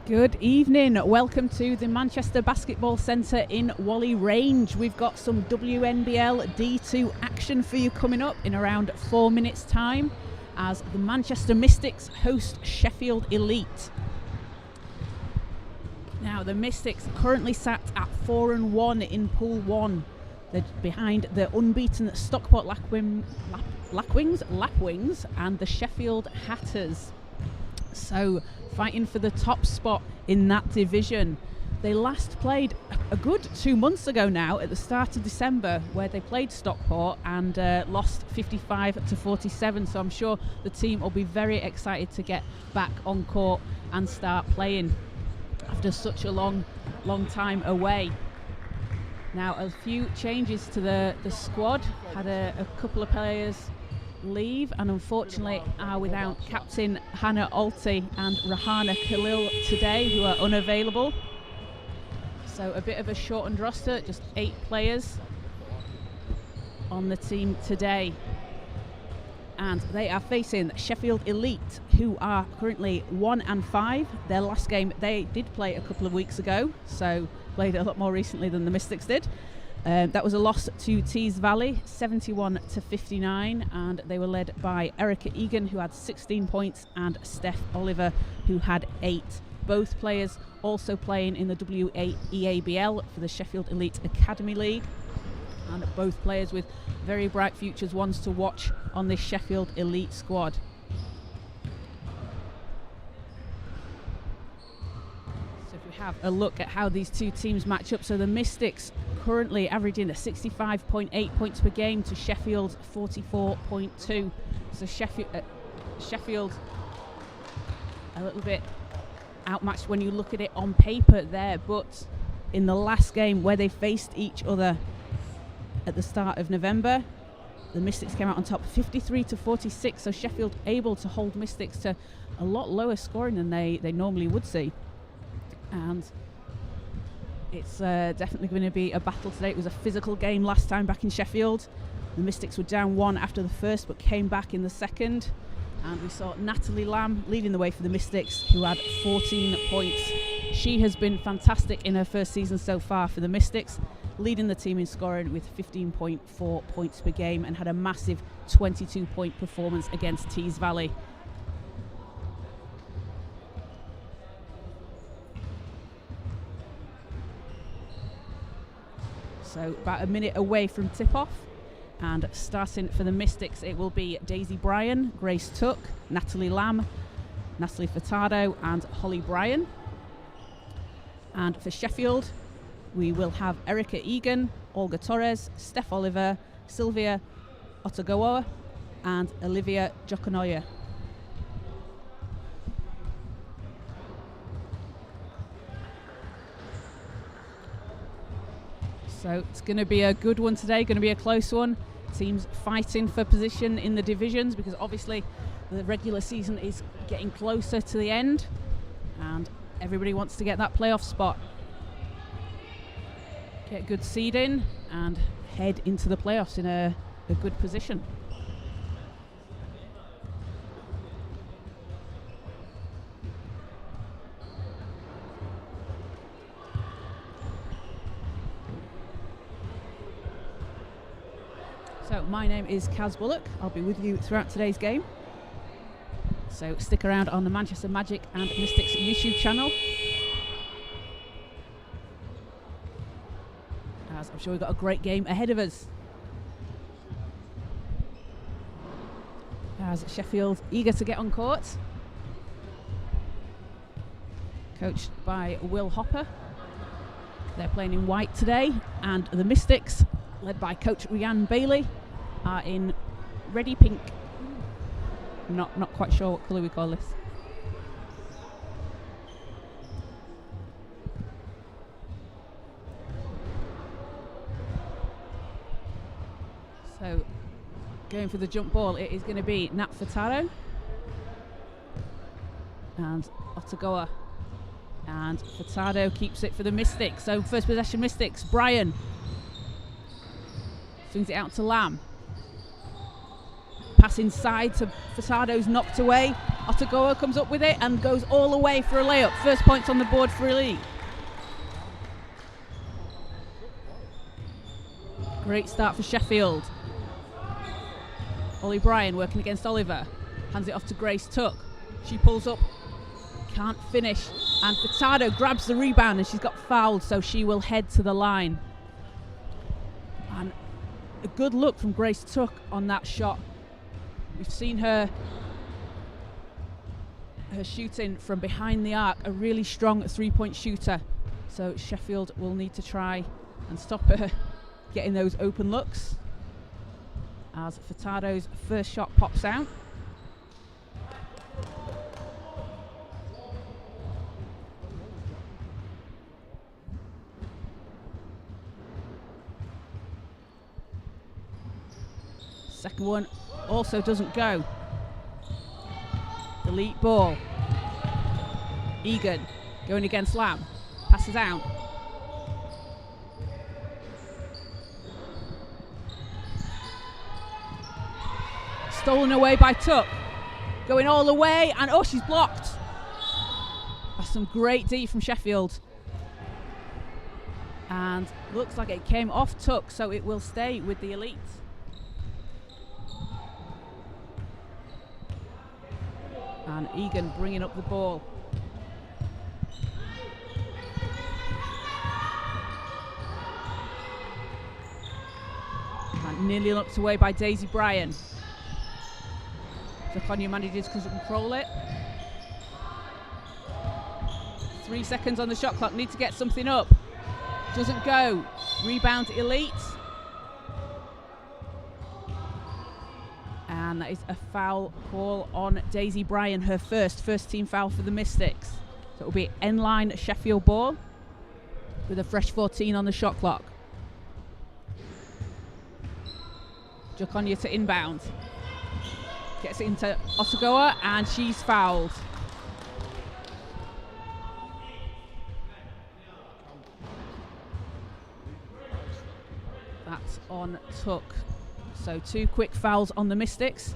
Good evening. Welcome to the Manchester Basketball Centre in Whalley Range. We've got some WNBL D2 action for you coming up in around 4 minutes' time as the Manchester Mystics host Sheffield Elite. Now, the Mystics currently sat at 4-1 in Pool 1. They're behind the unbeaten Stockport Lapwings and the Sheffield Hatters. So, fighting for the top spot in that division. They last played a good 2 months ago now at the start of December, where they played Stockport and lost 55-47. So I'm sure the team will be very excited to get back on court and start playing after such a long time away. Now, a few changes to the squad. Had a couple of players leave and unfortunately are without captain Hannah Alty and Rahana Khalil today, who are unavailable. So a bit of a shortened roster, just 8 players on the team today. And they are facing Sheffield Elite, who are currently 1-5. Their last game they did play a couple of weeks ago, so played a lot more recently than the Mystics did. That was a loss to Tees Valley, 71-59, and they were led by Erica Egan, who had 16 points, and Steph Oliver, who had 8. Both players also playing in the WNBL for the Sheffield Elite Academy League, and both players with very bright futures, ones to watch on this Sheffield Elite squad. Have a look at how these two teams match up. So the Mystics currently averaging 65.8 points per game to Sheffield 44.2. So Sheffield a little bit outmatched when you look at it on paper there, but in the last game where they faced each other at the start of November, the Mystics came out on top 53-46. So Sheffield able to hold Mystics to a lot lower scoring than they normally would see. And it's definitely going to be a battle today. It was a physical game last time back in Sheffield. The Mystics were down 1 after the first, but came back in the second. And we saw Natalie Lamb leading the way for the Mystics, who had 14 points. She has been fantastic in her first season so far for the Mystics, leading the team in scoring with 15.4 points per game, and had a massive 22-point performance against Tees Valley. So about a minute away from tip-off, and starting for the Mystics it will be Daisy Bryan, Grace Tuck, Natalie Lamb, Natalie Furtado and Holly Bryan. And for Sheffield we will have Erica Egan, Olga Torres, Steph Oliver, Sylvia Otagoa and Olivia Jokonoya. So it's going to be a good one today, going to be a close one. Teams fighting for position in the divisions because obviously the regular season is getting closer to the end and everybody wants to get that playoff spot. Get good seeding and head into the playoffs in a good position. So my name is Kaz Bullock. I'll be with you throughout today's game. So stick around on the Manchester Magic and Mystics YouTube channel, as I'm sure we've got a great game ahead of us. As Sheffield eager to get on court, coached by Will Hopper. They're playing in white today, and the Mystics, led by coach Rhiannon Bailey, are in reddy pink. Not quite sure what colour we call this. So going for the jump ball, it is going to be Nat Furtado and Otagoa. And Furtado keeps it for the Mystics. So first possession Mystics, Bryan swings it out to Lamb. Pass inside to Furtado's knocked away. Otagoa comes up with it and goes all the way for a layup. First points on the board for Elite. Great start for Sheffield. Ollie Bryan working against Oliver. Hands it off to Grace Tuck. She pulls up, can't finish. And Furtado grabs the rebound and she's got fouled, so she will head to the line. And a good look from Grace Tuck on that shot. We've seen her shooting from behind the arc, a really strong three-point shooter. So Sheffield will need to try and stop her getting those open looks as Furtado's first shot pops out. Second one also doesn't go. Elite ball. Egan going against Lamb. Passes out. Stolen away by Tuck. Going all the way, and oh, she's blocked. That's some great D from Sheffield. And looks like it came off Tuck, so it will stay with the Elite. And Egan bringing up the ball. And nearly knocked away by Daisy Bryan. Zakonia manages to control it. 3 seconds on the shot clock. Need to get something up. Doesn't go. Rebound Elite. And that is a foul call on Daisy Bryan, her first team foul for the Mystics. So it will be end-line Sheffield ball with a fresh 14 on the shot clock. Zakonia to inbound. Gets it into Otagoa, and she's fouled. That's on Tuck. So 2 quick fouls on the Mystics,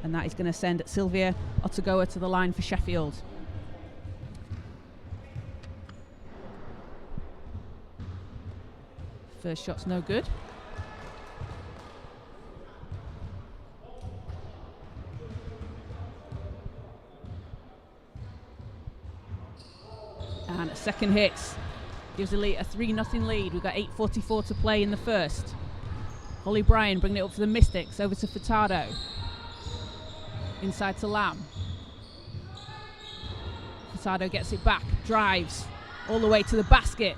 and that is going to send Sylvia Otagoa to the line for Sheffield. First shot's no good. And second hits gives Elite a 3-0 lead. We've got 8:44 to play in the first. Holly Bryan bringing it up for the Mystics, over to Furtado. Inside to Lamb. Furtado gets it back, drives all the way to the basket.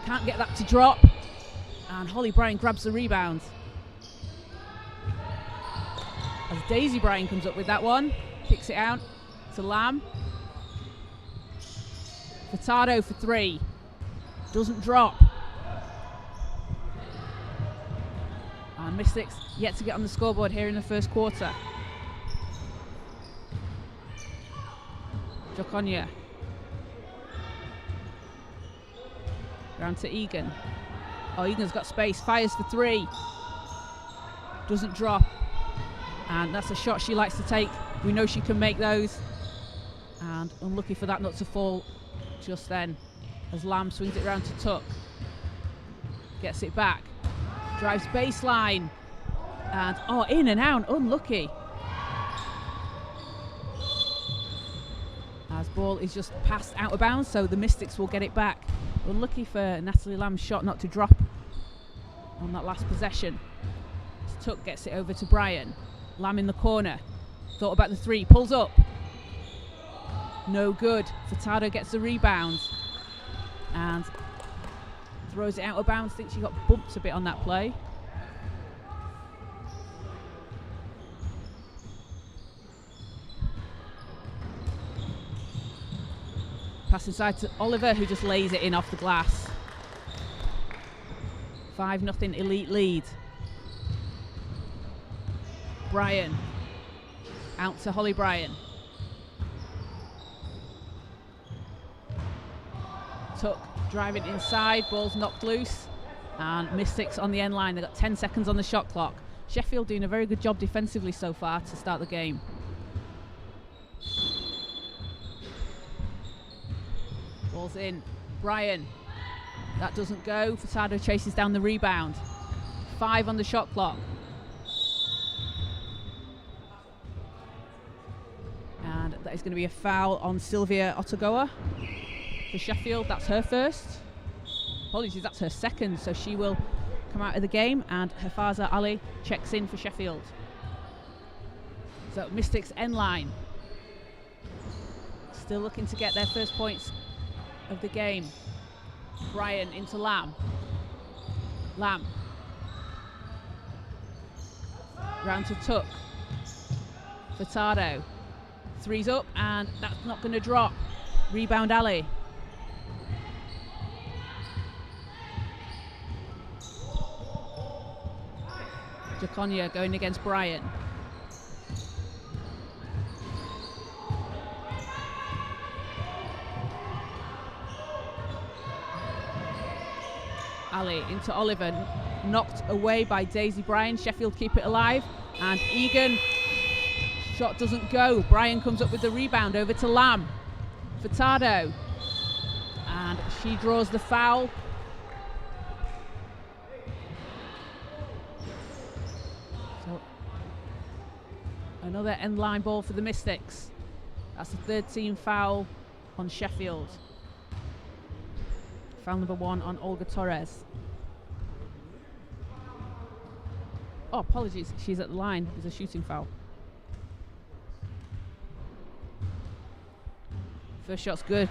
Can't get that to drop. And Holly Bryan grabs the rebound. As Daisy Bryan comes up with that one, kicks it out to Lamb. Furtado for 3. Doesn't drop. And Mystics yet to get on the scoreboard here in the first quarter. Zakonia. Round to Egan. Oh, Egan's got space. Fires for 3. Doesn't drop. And that's a shot she likes to take. We know she can make those. And unlucky for that not to fall just then, as Lamb swings it round to Tuck. Gets it back. Drives baseline. And in and out. Unlucky. As ball is just passed out of bounds, so the Mystics will get it back. Unlucky for Natalie Lamb's shot not to drop on that last possession. Tuck gets it over to Bryan. Lamb in the corner. Thought about the 3. Pulls up. No good. Furtado gets the rebound. And throws it out of bounds. Thinks she got bumped a bit on that play. Pass inside to Oliver, who just lays it in off the glass. 5-0 Elite lead. Bryan. Out to Holly Bryan. Tuck driving inside, ball's knocked loose, and Mystics on the end line. They've got 10 seconds on the shot clock. Sheffield doing a very good job defensively so far to start the game. Ball's in. Bryan. That doesn't go. Furtado chases down the rebound. 5 on the shot clock. And that is going to be a foul on Sylvia Otagoa for Sheffield. That's her first. Apologies, that's her second. So she will come out of the game, and Hafaza Ali checks in for Sheffield. So Mystics end line. Still looking to get their first points of the game. Bryan into Lamb. Lamb. Round to Tuck. Furtado. 3's up, and that's not going to drop. Rebound Ali. Jaconia going against Bryan. Ali into Oliver, knocked away by Daisy Bryan. Sheffield keep it alive, and Egan, shot doesn't go. Bryan comes up with the rebound over to Lamb. Furtado, and she draws the foul. So another end line ball for the Mystics. That's the third team foul on Sheffield. Foul number 1 on Olga Torres. Oh, apologies, she's at the line. It's a shooting foul. First shot's good.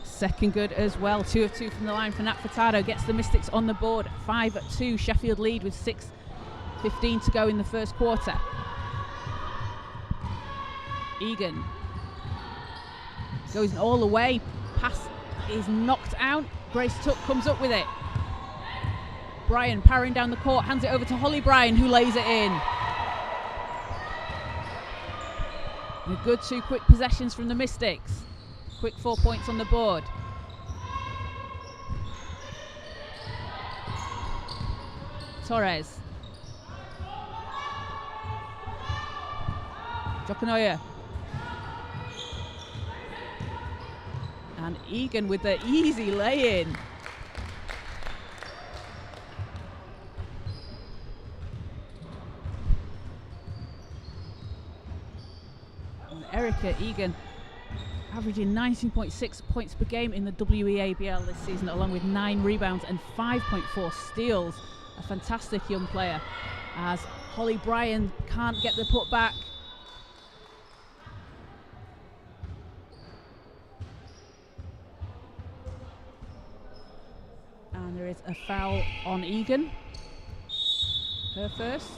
Second good as well. 2 of 2 from the line for Nat Furtado. Gets the Mystics on the board. 5-2. Sheffield lead with 6:15 to go in the first quarter. Egan goes all the way. Pass is knocked out. Grace Tuck comes up with it. Bryan powering down the court. Hands it over to Holly Bryan, who lays it in. And a good 2 quick possessions from the Mystics. Quick 4 points on the board. Torres. Jokanoya. And Egan with the easy lay-in. And Erica Egan averaging 19.6 points per game in the WNBL this season, along with 9 rebounds and 5.4 steals. A fantastic young player, as Holly Bryan can't get the putback. And there is a foul on Egan. Her first.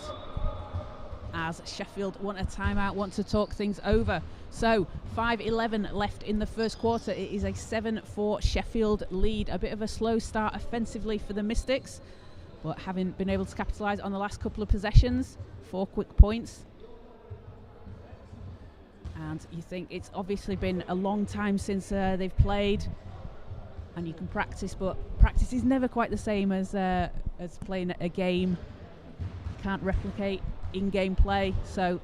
As Sheffield want a timeout, want to talk things over. So 5:11 left in the first quarter. It is a 7-4 Sheffield lead. A bit of a slow start offensively for the Mystics, but having been able to capitalise on the last couple of possessions. 4 quick points. And you think it's obviously been a long time since they've played, and you can practice, but practice is never quite the same as playing a game. You can't replicate in-game play, so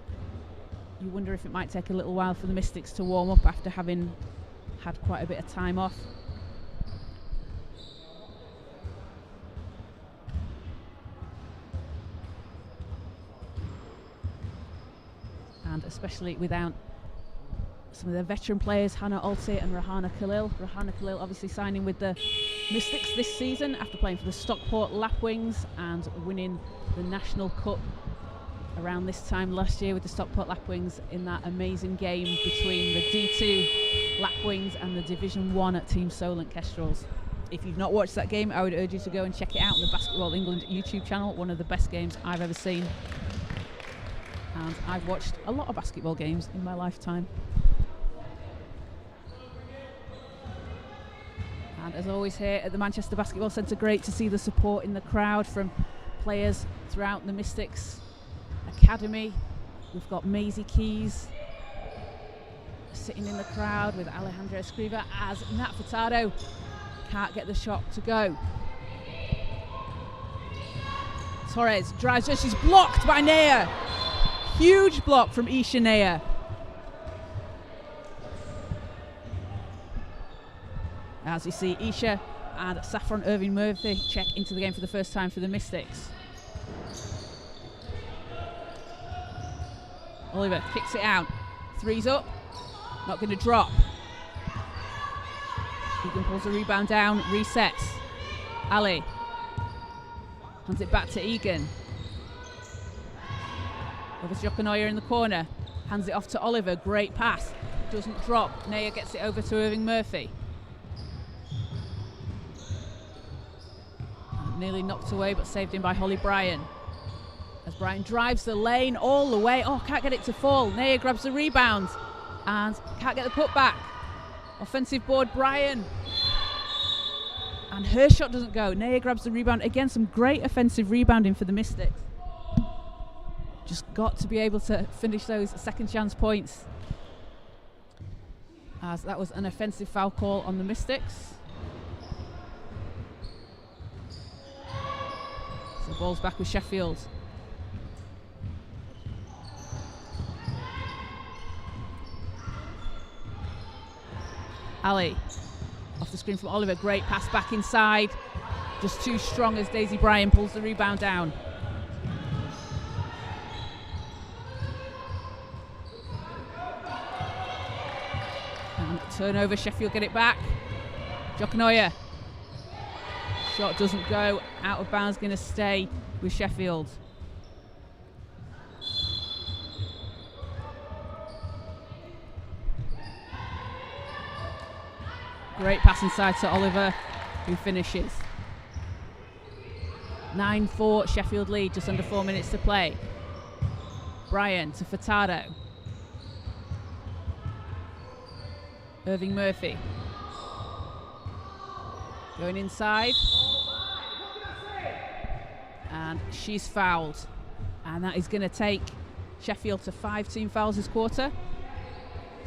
you wonder if it might take a little while for the Mystics to warm up after having had quite a bit of time off. And especially without some of their veteran players, Hannah Alti and Rahana Khalil. Rahana Khalil obviously signing with the Mystics this season after playing for the Stockport Lapwings and winning the National Cup around this time last year with the Stockport Lapwings in that amazing game between the D2 Lapwings and the Division 1 at Team Solent Kestrels. If you've not watched that game, I would urge you to go and check it out on the Basketball England YouTube channel. One of the best games I've ever seen. And I've watched a lot of basketball games in my lifetime. And as always here at the Manchester Basketball Centre, great to see the support in the crowd from players throughout the Mystics Academy. We've got Maisie Keys sitting in the crowd with Alejandra Escriva, as Nat Furtado can't get the shot to go. Torres drives, she's blocked by Naya. Huge block from Isha Naya. As we see Isha and Saffron Irving Murphy check into the game for the first time for the Mystics. Oliver kicks it out. Three's up. Not going to drop. Egan pulls the rebound down. Resets. Ali. Hands it back to Egan. Over to Jokanoya in the corner. Hands it off to Oliver. Great pass. Doesn't drop. Naya gets it over to Irving Murphy. Nearly knocked away, but saved in by Holly Bryan. As Bryan drives the lane all the way. Oh, can't get it to fall. Naya grabs the rebound and can't get the putback. Offensive board, Bryan. And her shot doesn't go. Naya grabs the rebound. Again, some great offensive rebounding for the Mystics. Just got to be able to finish those second chance points. As that was an offensive foul call on the Mystics. So ball's back with Sheffield. Ali, off the screen from Oliver, great pass back inside. Just too strong as Daisy Bryan pulls the rebound down. And turnover, Sheffield get it back. Jokanoya. Shot doesn't go, out of bounds, going to stay with Sheffield. Great pass inside to Oliver, who finishes. 9-4, Sheffield lead, just under 4 minutes to play. Bryan to Furtado. Irving Murphy. Going inside. And she's fouled. And that is going to take Sheffield to 5 team fouls this quarter.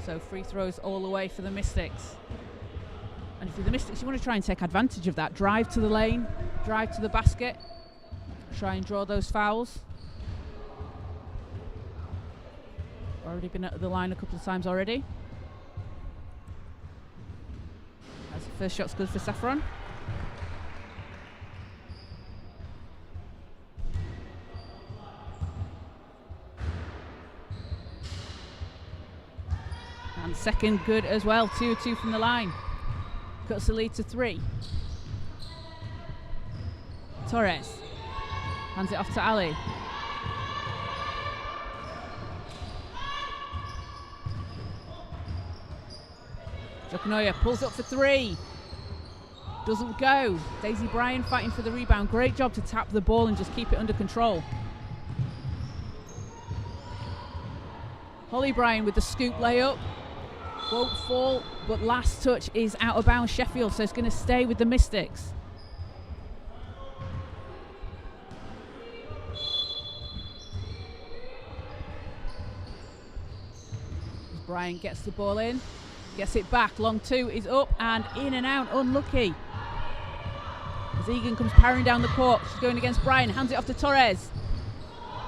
So free throws all the way for the Mystics. And if you're the Mystics, you want to try and take advantage of that. Drive to the lane, drive to the basket, try and draw those fouls. Already been at the line a couple of times already. As the first shot's good for Saffron. And second good as well, 2-2 from the line. Cuts the lead to 3. Torres hands it off to Ali. Jokanoya pulls up for 3. Doesn't go. Daisy Bryan fighting for the rebound. Great job to tap the ball and just keep it under control. Holly Bryan with the scoop layup. Won't fall, but last touch is out of bounds Sheffield, so it's going to stay with the Mystics. As Bryan gets the ball in, gets it back, long 2 is up and in and out, unlucky. As Egan comes powering down the court, she's going against Bryan, hands it off to Torres.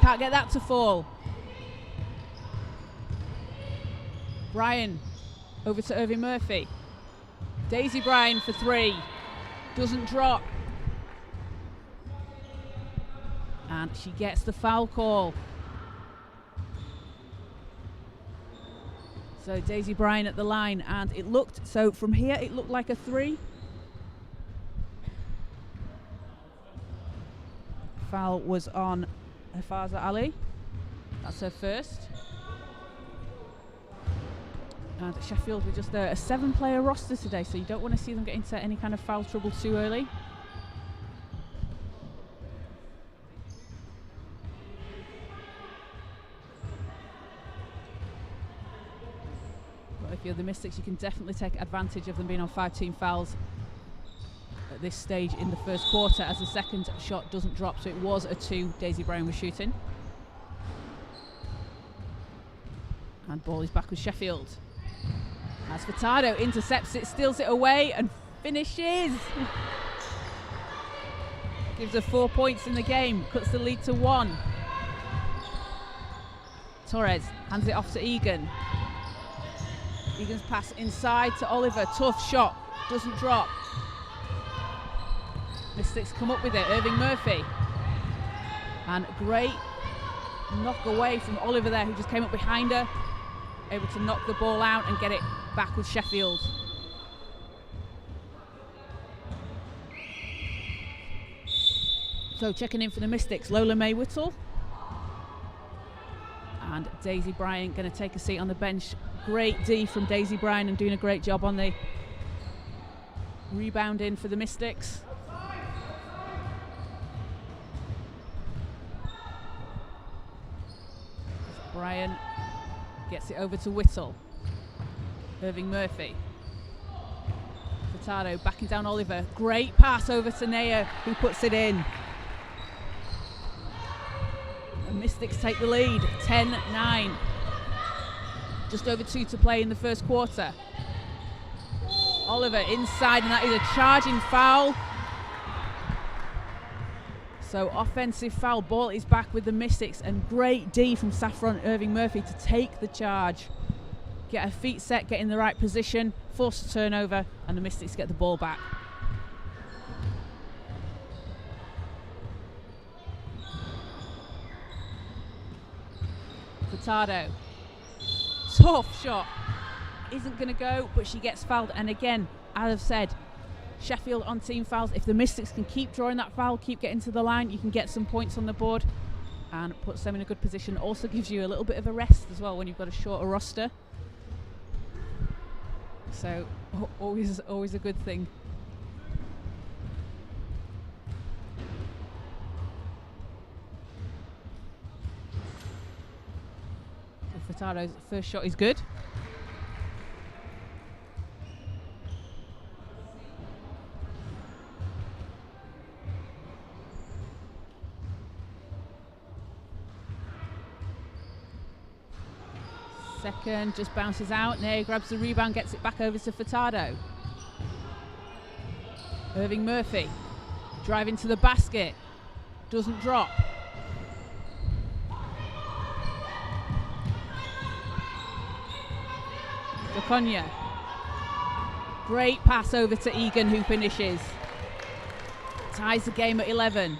Can't get that to fall. Bryan over to Irving Murphy. Daisy Bryan for 3. Doesn't drop. And she gets the foul call. So Daisy Bryan at the line, and it looked, so from here it looked like a 3. Foul was on Hafaza Ali. That's her first. And Sheffield with just a 7-player roster today, so you don't want to see them get into any kind of foul trouble too early. But if you're the Mystics, you can definitely take advantage of them being on 5 team fouls at this stage in the first quarter, as the second shot doesn't drop, so it was a 2 Daisy Bryan was shooting. And ball is back with Sheffield. As Furtado intercepts it, steals it away and finishes. Gives her 4 points in the game, cuts the lead to 1. Torres hands it off to Egan. Egan's pass inside to Oliver, tough shot, doesn't drop. Mystics come up with it, Irving Murphy. And great knock away from Oliver there, who just came up behind her, able to knock the ball out and get it back with Sheffield. So checking in for the Mystics, Lola May Whittle. And Daisy Bryant going to take a seat on the bench. Great D from Daisy Bryant and doing a great job on the rebounding for the Mystics. Bryant gets it over to Whittle. Irving Murphy. Furtado backing down Oliver. Great pass over to Naya, who puts it in. The Mystics take the lead, 10-9. Just over 2 to play in the first quarter. Oliver inside, and that is a charging foul. So offensive foul, ball is back with the Mystics, and great D from Saffron Irving Murphy to take the charge. Get her feet set, get in the right position, force a turnover, and the Mystics get the ball back. Furtado, tough shot, isn't going to go, but she gets fouled. And again, as I've said, Sheffield on team fouls. If the Mystics can keep drawing that foul, keep getting to the line, you can get some points on the board and puts them in a good position. Also gives you a little bit of a rest as well when you've got a shorter roster. So always a good thing. Furtado's first shot is good. Second just bounces out. Naya grabs the rebound, gets it back over to Furtado. Irving Murphy driving to the basket, doesn't drop. Laconia. Great pass over to Egan, who finishes. Ties the game at 11.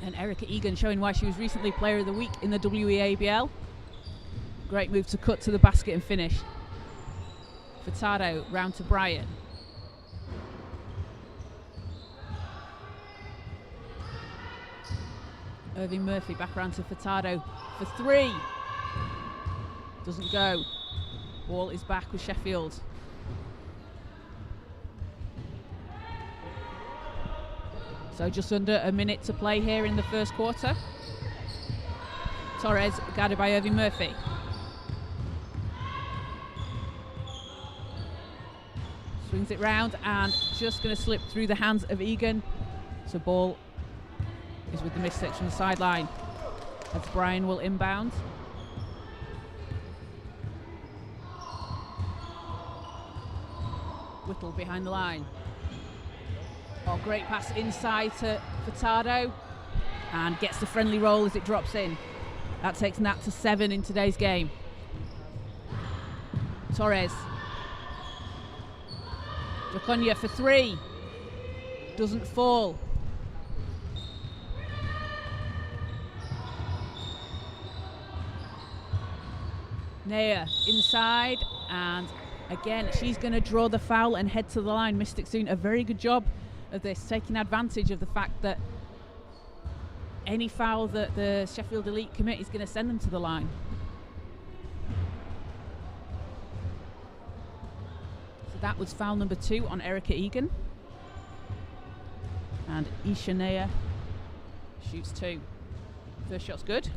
And Erica Egan showing why she was recently Player of the Week in the WNBL. Great move to cut to the basket and finish. Furtado round to Bryan. Irving Murphy back round to Furtado for 3. Doesn't go. Ball is back with Sheffield. So just under a minute to play here in the first quarter. Torres guarded by Irving Murphy. Swings it round and just going to slip through the hands of Egan. So ball is with the Mystics from the sideline. As Bryan will inbound. Whittle behind the line. Oh, great pass inside to Furtado and gets the friendly roll as it drops in. That takes Nat to 7 in today's game. Torres. Laconia for 3. Doesn't fall. Naya inside, and again she's going to draw the foul and head to the line. Mystics doing a very good job of this, taking advantage of the fact that any foul that the Sheffield Elite commit is going to send them to the line. So that was foul number 2 on Erica Egan. And Isha Naya shoots 2. First shot's good.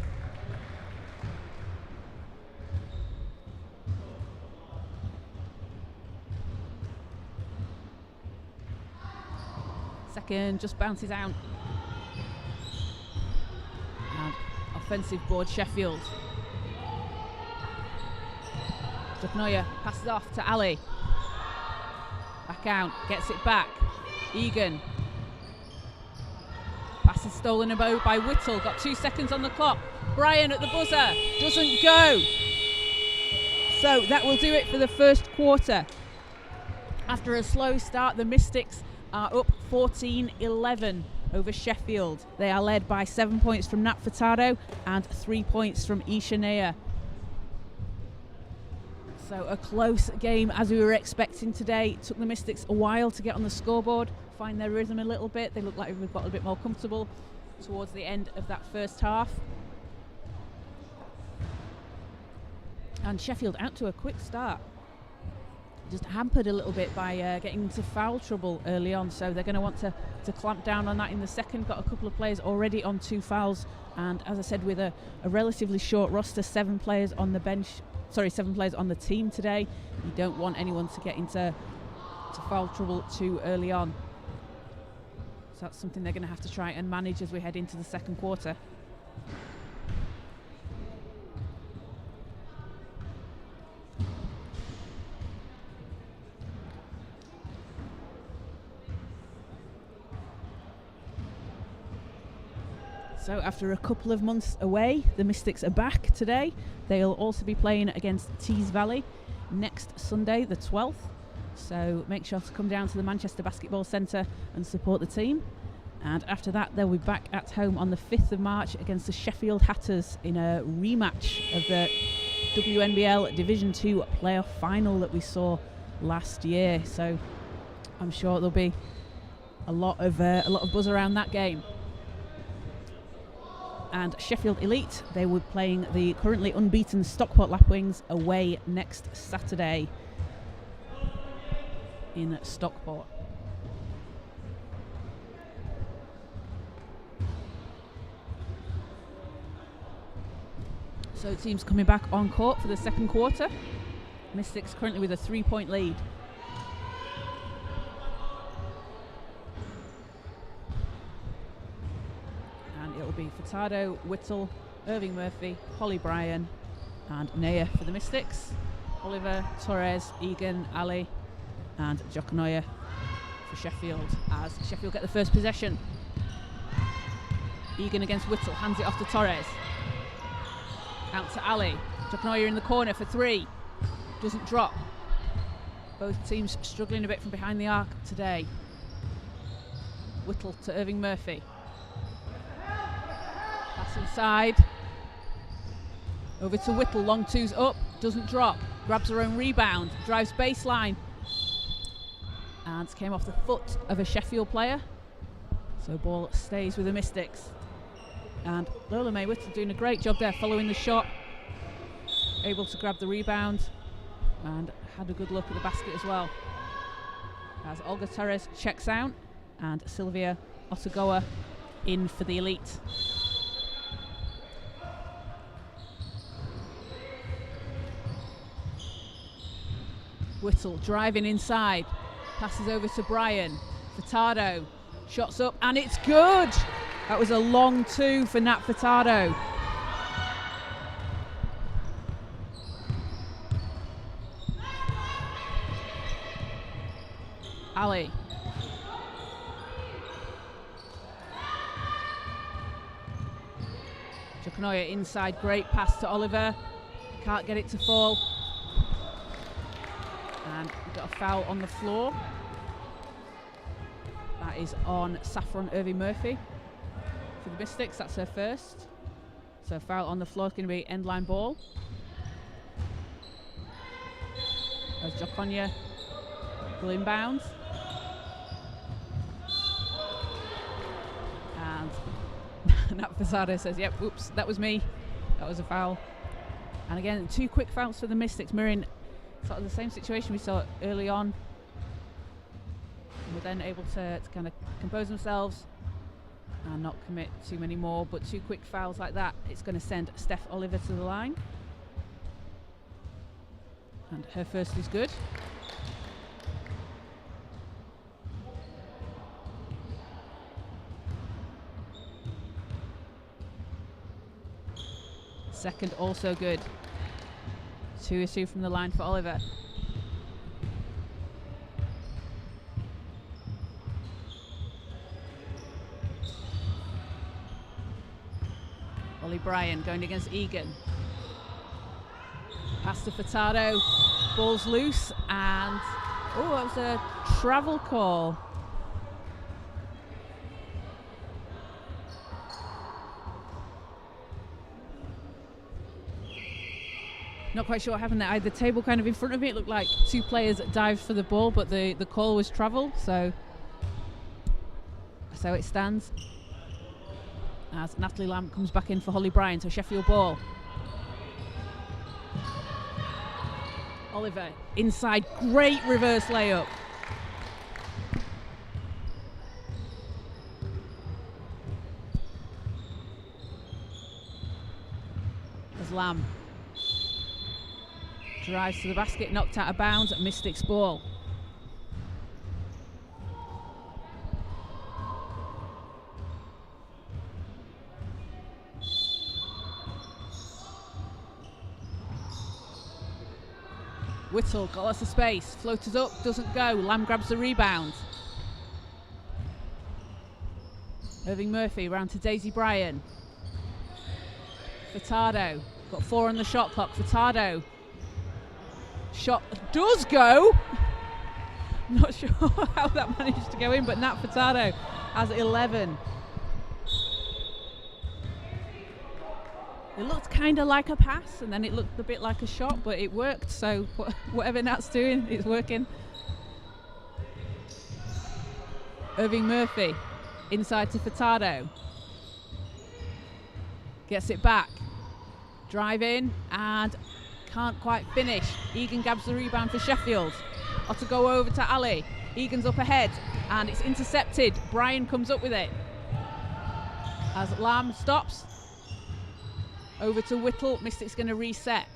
Second just bounces out. And offensive board Sheffield. Joknoya passes off to Ali. Back out, gets it back. Egan. Pass is stolen about by Whittle. Got 2 seconds on the clock. Bryan at the buzzer. Doesn't go. So that will do it for the first quarter. After a slow start, the Mystics are up 14-11 over Sheffield. They are led by 7 points from Nat Furtado and 3 points from Isha Naya. So a close game as we were expecting today. It took the Mystics a while to get on the scoreboard, find their rhythm a little bit. They look like they've got a bit more comfortable towards the end of that first half. And Sheffield out to a quick start. Just hampered a little bit by getting into foul trouble early on, so they're going to want to clamp down on that in the second. Got a couple of players already on 2 fouls, and as I said, with a relatively short roster, 7 players on the bench, 7 players on the team today, you don't want anyone to get into foul trouble too early on. So that's something they're going to have to try and manage as we head into the second quarter. So after a couple of months away, the Mystics are back today. They'll also be playing against Tees Valley next Sunday, the 12th. So make sure to come down to the Manchester Basketball Centre and support the team. And after that, they'll be back at home on the 5th of March against the Sheffield Hatters in a rematch of the WNBL Division 2 playoff final that we saw last year. So I'm sure there'll be a lot of buzz around that game. And Sheffield Elite, they were playing the currently unbeaten Stockport Lapwings away next Saturday in Stockport. So the team's coming back on court for the second quarter. Mystics currently with a 3-point lead. It'll be Furtado, Whittle, Irving Murphy, Holly Bryan and Naya for the Mystics. Oliver, Torres, Egan, Ali and Joknoya for Sheffield as Sheffield get the first possession. Egan against Whittle, hands it off to Torres. Out to Ali. Joknoya in the corner for 3. Doesn't drop. Both teams struggling a bit from behind the arc today. Whittle to Irving Murphy. Pass inside. Over to Whittle, long twos up, doesn't drop. Grabs her own rebound, drives baseline. And came off the foot of a Sheffield player. So ball stays with the Mystics. And Lola May Whittle doing a great job there following the shot. Able to grab the rebound and had a good look at the basket as well. As Olga Torres checks out and Sylvia Otagoa in for the Elite. Whittle driving inside, passes over to Bryan. Furtado, shots up and it's good! That was a long 2 for Nat Furtado. Ali. Joknoya inside, great pass to Oliver. Can't get it to fall. And we've got a foul on the floor. That is on Saffron Irving Murphy for the Mystics. That's her first. So foul on the floor is going to be end line ball. As Joknoya will inbound. And Nat Furtado says, yep, oops, that was me. That was a foul. And again, 2 quick fouls for the Mystics, mirroring sort of the same situation we saw early on. And we're then able to kind of compose themselves and not commit too many more, but 2 quick fouls like that, it's going to send Steph Oliver to the line. And her first is good. Second also good. 2-2 from the line for Oliver. Ollie Bryan going against Egan. Pass to Furtado. Ball's loose and oh, that was a travel call. Not quite sure what happened there. I had the table kind of in front of me. It looked like two players dived for the ball, but the call was travel. So it stands. As Natalie Lamb comes back in for Holly Bryan, so Sheffield ball. Oliver inside, great reverse layup. As Lamb drives to the basket, knocked out of bounds at Mystics ball. Whittle got lots of space, floated up, doesn't go. Lamb grabs the rebound. Irving Murphy round to Daisy Bryan. Furtado got 4 on the shot clock. Furtado shot does go. I'm not sure how that managed to go in, but Nat Furtado has 11. It looked kind of like a pass, and then it looked a bit like a shot, but it worked. So whatever Nat's doing, it's working. Irving Murphy inside to Furtado. Gets it back. Drive in and can't quite finish. Egan grabs the rebound for Sheffield. Ought to go over to Ali. Egan's up ahead and it's intercepted. Bryan comes up with it. As Lamb stops. Over to Whittle. Mystics going to reset.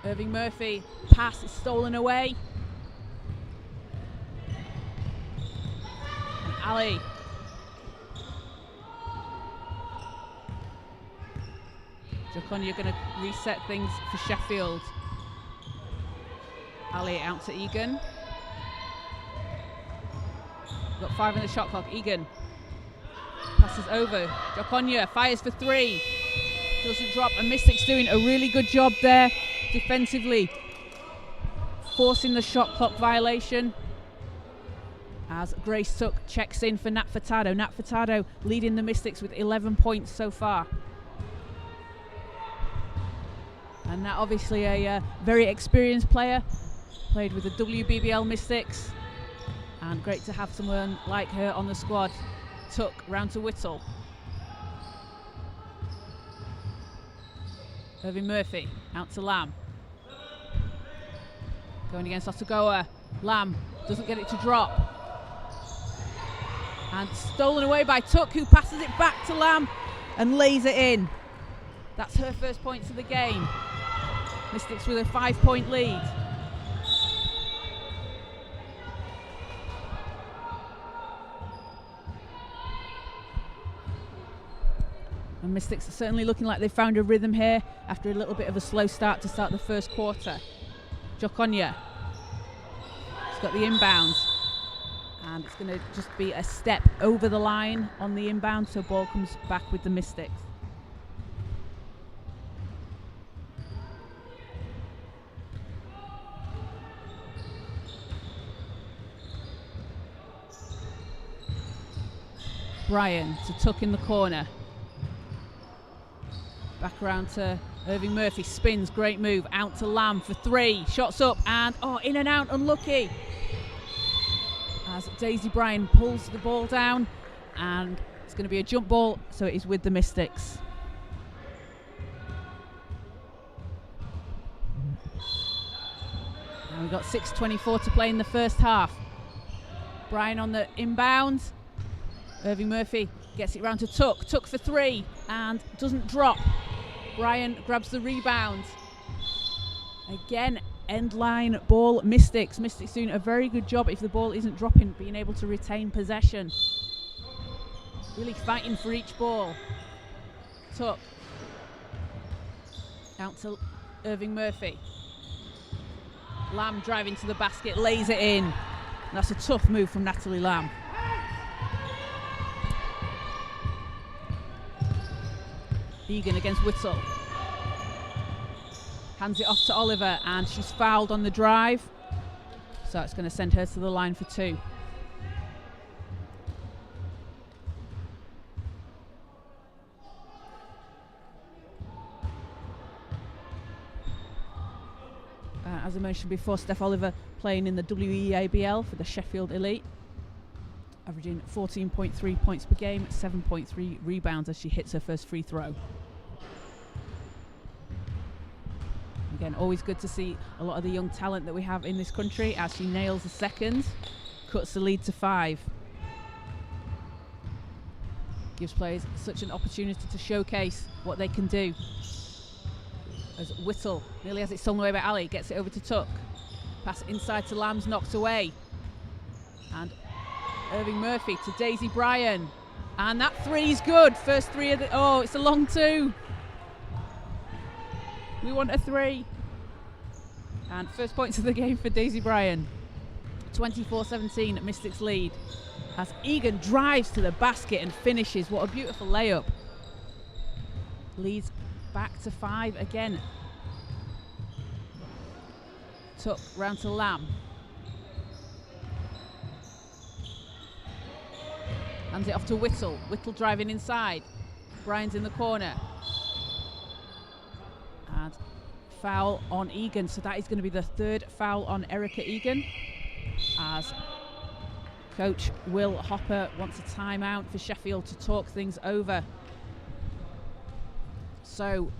Irving Murphy. Pass is stolen away. And Ali. Jokonia going to reset things for Sheffield. Ali out to Egan. Got 5 in the shot clock. Egan passes over. Jokonia fires for 3. Doesn't drop. And Mystics doing a really good job there defensively, forcing the shot clock violation. As Grace Tuck checks in for Nat Furtado. Nat Furtado leading the Mystics with 11 points so far. And Nat obviously a very experienced player. Played with the WBBL Mystics. And great to have someone like her on the squad. Tuck round to Whittle. Irving Murphy out to Lamb. Going against Otagoa. Lamb doesn't get it to drop. And stolen away by Tuck, who passes it back to Lamb and lays it in. That's her first points of the game. Mystics with a 5-point lead. And Mystics are certainly looking like they've found a rhythm here after a little bit of a slow start to start the first quarter. Jokonia. He's got the inbound. And it's going to just be a step over the line on the inbound, so ball comes back with the Mystics. Bryan to Tuck in the corner. Back around to Irving Murphy, spins, great move, out to Lamb for 3, shots up and in and out, unlucky. As Daisy Bryan pulls the ball down and it's going to be a jump ball, so it is with the Mystics. And we've got 6:24 to play in the first half. Bryan on the inbound. Irving Murphy gets it round to Tuck. Tuck for 3 and doesn't drop. Bryan grabs the rebound. Again, end line ball, Mystics. Mystics doing a very good job if the ball isn't dropping, being able to retain possession. Really fighting for each ball. Tuck. Out to Irving Murphy. Lamb driving to the basket, lays it in. That's a tough move from Natalie Lamb. Egan against Whittle. Hands it off to Oliver, and she's fouled on the drive. So it's going to send her to the line for 2. As I mentioned before, Steph Oliver playing in the WNBL for the Sheffield Elite, averaging 14.3 points per game, 7.3 rebounds as she hits her first free throw. Again, always good to see a lot of the young talent that we have in this country as she nails the second, cuts the lead to 5. Gives players such an opportunity to showcase what they can do. As Whittle nearly has it stolen away by Ali, gets it over to Tuck. Pass inside to Lamb's, knocked away. And Irving Murphy to Daisy Bryan. And that 3's good. First 3 of the, oh, it's a long 2. We want a 3. And first points of the game for Daisy Bryan. 24-17 Mystics lead. As Egan drives to the basket and finishes. What a beautiful layup. Leads back to 5 again. Tuck round to Lamb. Hands it off to Whittle. Whittle driving inside. Bryan's in the corner. And foul on Egan. So that is going to be the 3rd foul on Erica Egan. As Coach Will Hopper wants a timeout for Sheffield to talk things over. So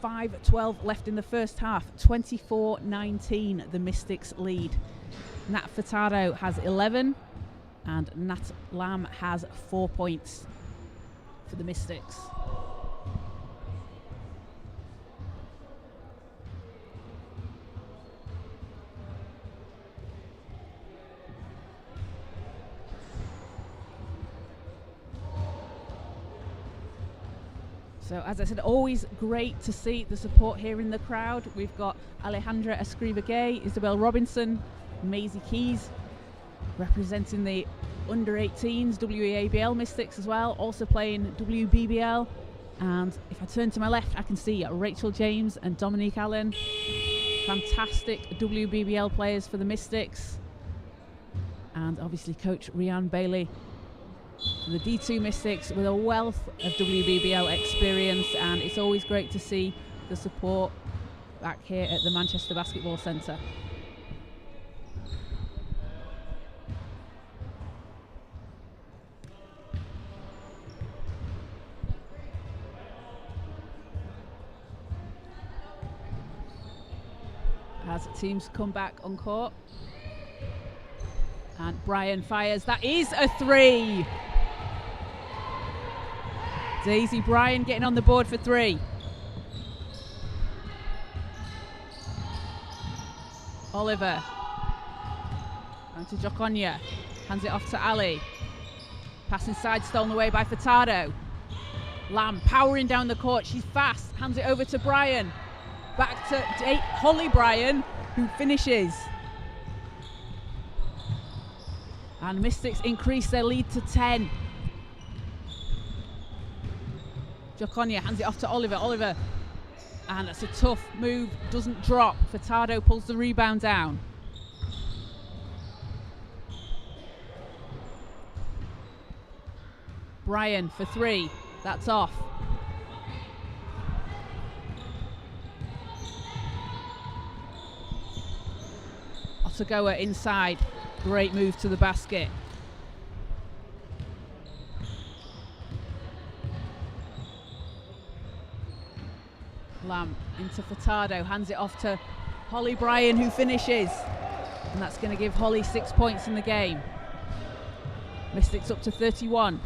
5:12 left in the first half. 24-19 the Mystics lead. Nat Furtado has 11 and Nat Lamb has 4 points for the Mystics. So as I said, always great to see the support here in the crowd. We've got Alejandra Escriba-Gay, Isabel Robinson, Maisie Keys, representing the under-18s WNBL Mystics as well, also playing WBBL. And if I turn to my left, I can see Rachel James and Dominique Allen, fantastic WBBL players for the Mystics. And obviously Coach Rianne Bailey, the D2 Mystics, with a wealth of WBBL experience, and it's always great to see the support back here at the Manchester Basketball Centre. As teams come back on court. And Bryan fires. That is a 3. Daisy Bryan getting on the board for 3. Oliver. And to Jokonya. Hands it off to Ali. Pass inside, stolen away by Furtado. Lamb powering down the court. She's fast. Hands it over to Bryan. Back to Holly Bryan, who finishes. And Mystics increase their lead to 10. Jokonya hands it off to Oliver. Oliver, and that's a tough move, doesn't drop. Furtado pulls the rebound down. Bryan for 3, that's off. Otagoa inside, great move to the basket. Lamb into Furtado, hands it off to Holly Bryan, who finishes. And that's going to give Holly 6 points in the game. Mystics up to 31.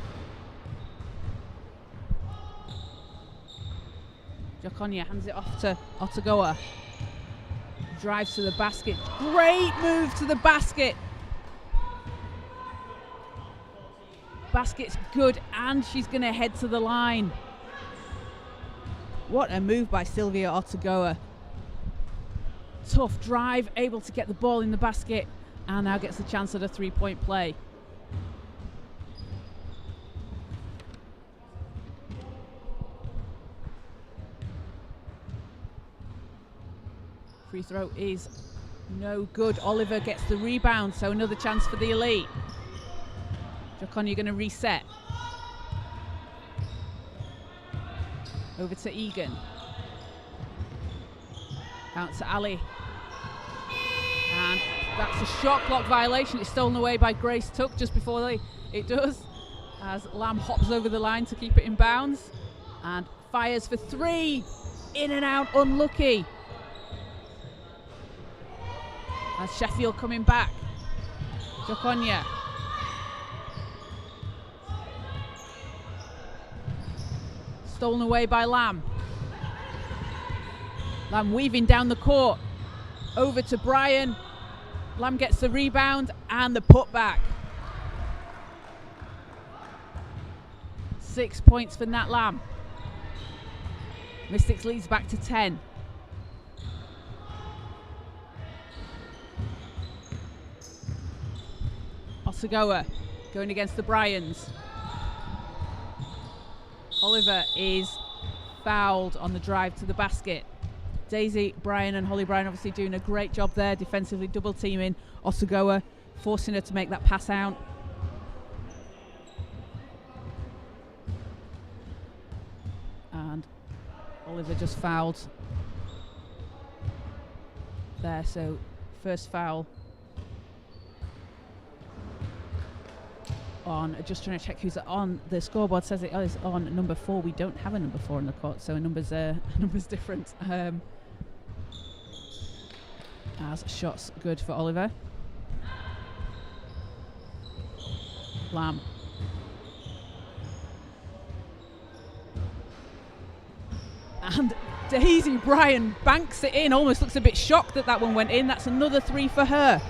Jokonya hands it off to Otagoa. Drives to the basket. Great move to the basket. Basket's good, and she's going to head to the line. What a move by Sylvia Otagoa. Tough drive, able to get the ball in the basket, and now gets a chance at a 3-point play. Free throw is no good. Oliver gets the rebound, so another chance for the Elite. Jocon, you're going to reset. Over to Egan. Out to Ali. And that's a shot clock violation. It's stolen away by Grace Tuck just before it does, as Lamb hops over the line to keep it in bounds and fires for 3. In and out, unlucky. As Sheffield coming back. Jokonya. Stolen away by Lamb. Lamb weaving down the court. Over to Bryan. Lamb gets the rebound and the putback. 6 points for Nat Lamb. Mystics leads back to 10. Otagoa going against the Bryans. Oliver is fouled on the drive to the basket. Daisy Bryan and Holly Bryan obviously doing a great job there defensively, double teaming Otagoa, forcing her to make that pass out. And Oliver just fouled there, so first foul on, just trying to check who's on the scoreboard, says it is on number 4. We don't have a number 4 in the court, so a number's different. As shots good for Oliver. Lamb. And Daisy Bryan banks it in, almost looks a bit shocked that that one went in. That's another 3 for her.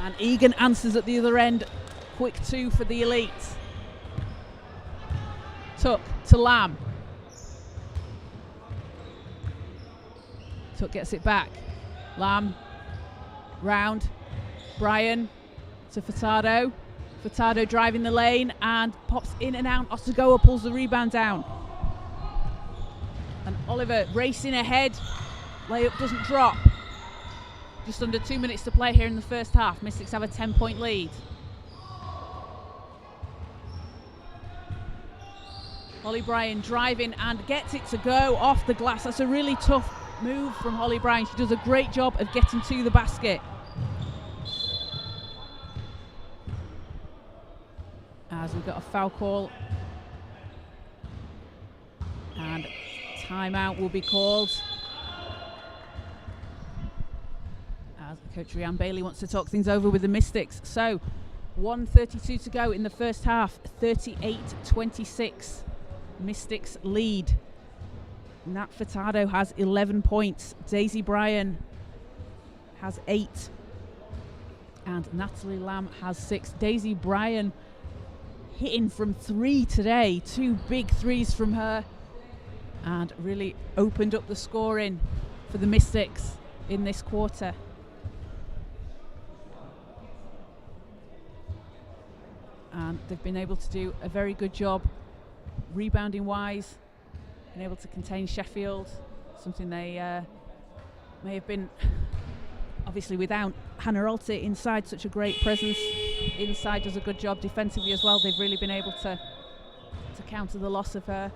And Egan answers at the other end. Quick 2 for the Elite. Tuck to Lamb. Tuck gets it back. Lamb. Round. Bryan to Furtado. Furtado driving the lane and pops in and out. Otagoa pulls the rebound down. And Oliver racing ahead. Layup doesn't drop. Just under 2 minutes to play here in the first half. Mystics have a 10-point lead. Holly Bryan driving and gets it to go off the glass. That's a really tough move from Holly Bryan. She does a great job of getting to the basket. As we've got a foul call. And timeout will be called. As Coach Rhiann Bailey wants to talk things over with the Mystics. So 1:32 to go in the first half. 38-26. Mystics lead. Nat Furtado has 11 points. Daisy Bryan has 8. And Natalie Lamb has 6. Daisy Bryan hitting from 3 today. 2 big threes from her. And really opened up the scoring for the Mystics in this quarter. And they've been able to do a very good job rebounding wise, been able to contain Sheffield, something they may have been, obviously without Hannah Alter inside, such a great presence inside, does a good job defensively as well. They've really been able to counter the loss of her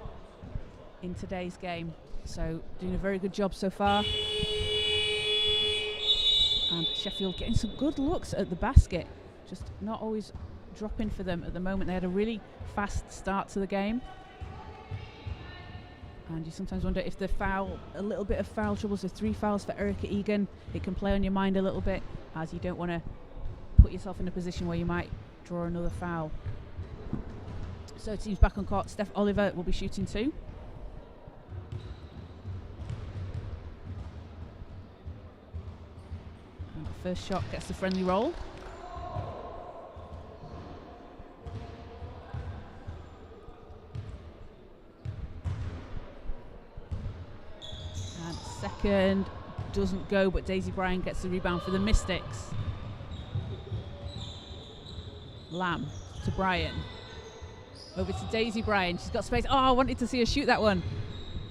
in today's game, so doing a very good job so far. And Sheffield getting some good looks at the basket, just not always dropping for them at the moment. They had a really fast start to the game, and you sometimes wonder if the foul, a little bit of foul trouble, so 3 fouls for Erica Egan, it can play on your mind a little bit, as you don't want to put yourself in a position where you might draw another foul. So teams back on court. Steph Oliver will be shooting 2. And the first shot gets the friendly roll. Second doesn't go, but Daisy Bryan gets the rebound for the Mystics. Lamb to Bryan. Over to Daisy Bryan. She's got space. Oh, I wanted to see her shoot that one.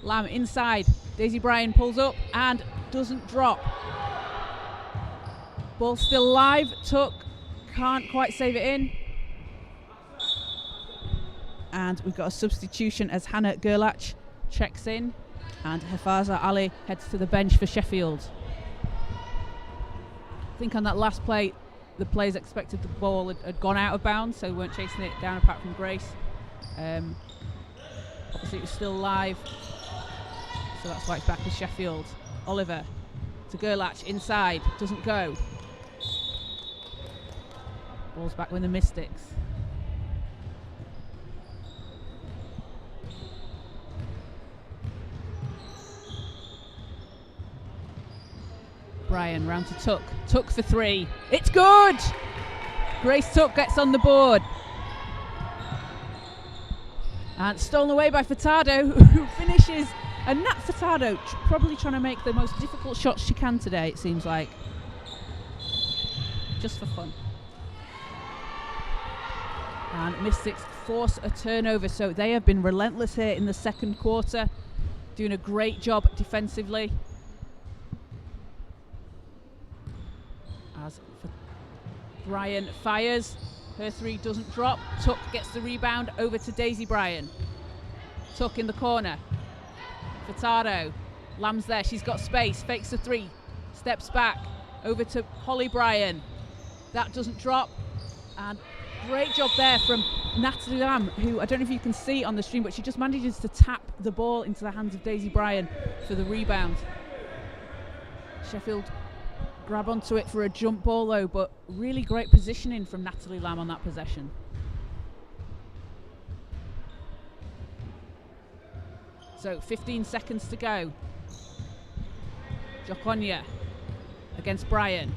Lamb inside. Daisy Bryan pulls up and doesn't drop. Ball still live. Tuck can't quite save it in. And we've got a substitution as Hannah Gerlach checks in. And Hefaza Ali heads to the bench for Sheffield. I think on that last play, the players expected the ball had gone out of bounds, so they weren't chasing it down apart from Grace. Obviously it was still live, so that's why it's back with Sheffield. Oliver to Gerlach inside, doesn't go. Ball's back with the Mystics. Bryan round to Tuck. Tuck for three. It's good! Grace Tuck gets on the board. And stolen away by Furtado, who finishes. And Nat Furtado probably trying to make the most difficult shots she can today, it seems like. Just for fun. And Mystics force a turnover, so they have been relentless here in the second quarter, doing a great job defensively. As Bryan fires, her three doesn't drop. Tuck gets the rebound over to Daisy Bryan. Tuck in the corner. Furtado, Lamb's there, she's got space, fakes a three, steps back, over to Holly Bryan. That doesn't drop, and great job there from Natalie Lamb, who I don't know if you can see on the stream, but she just manages to tap the ball into the hands of Daisy Bryan for the rebound. Sheffield grab onto it for a jump ball though, but really great positioning from Natalie Lamb on that possession. So 15 seconds to go. Jokonya against Bryan.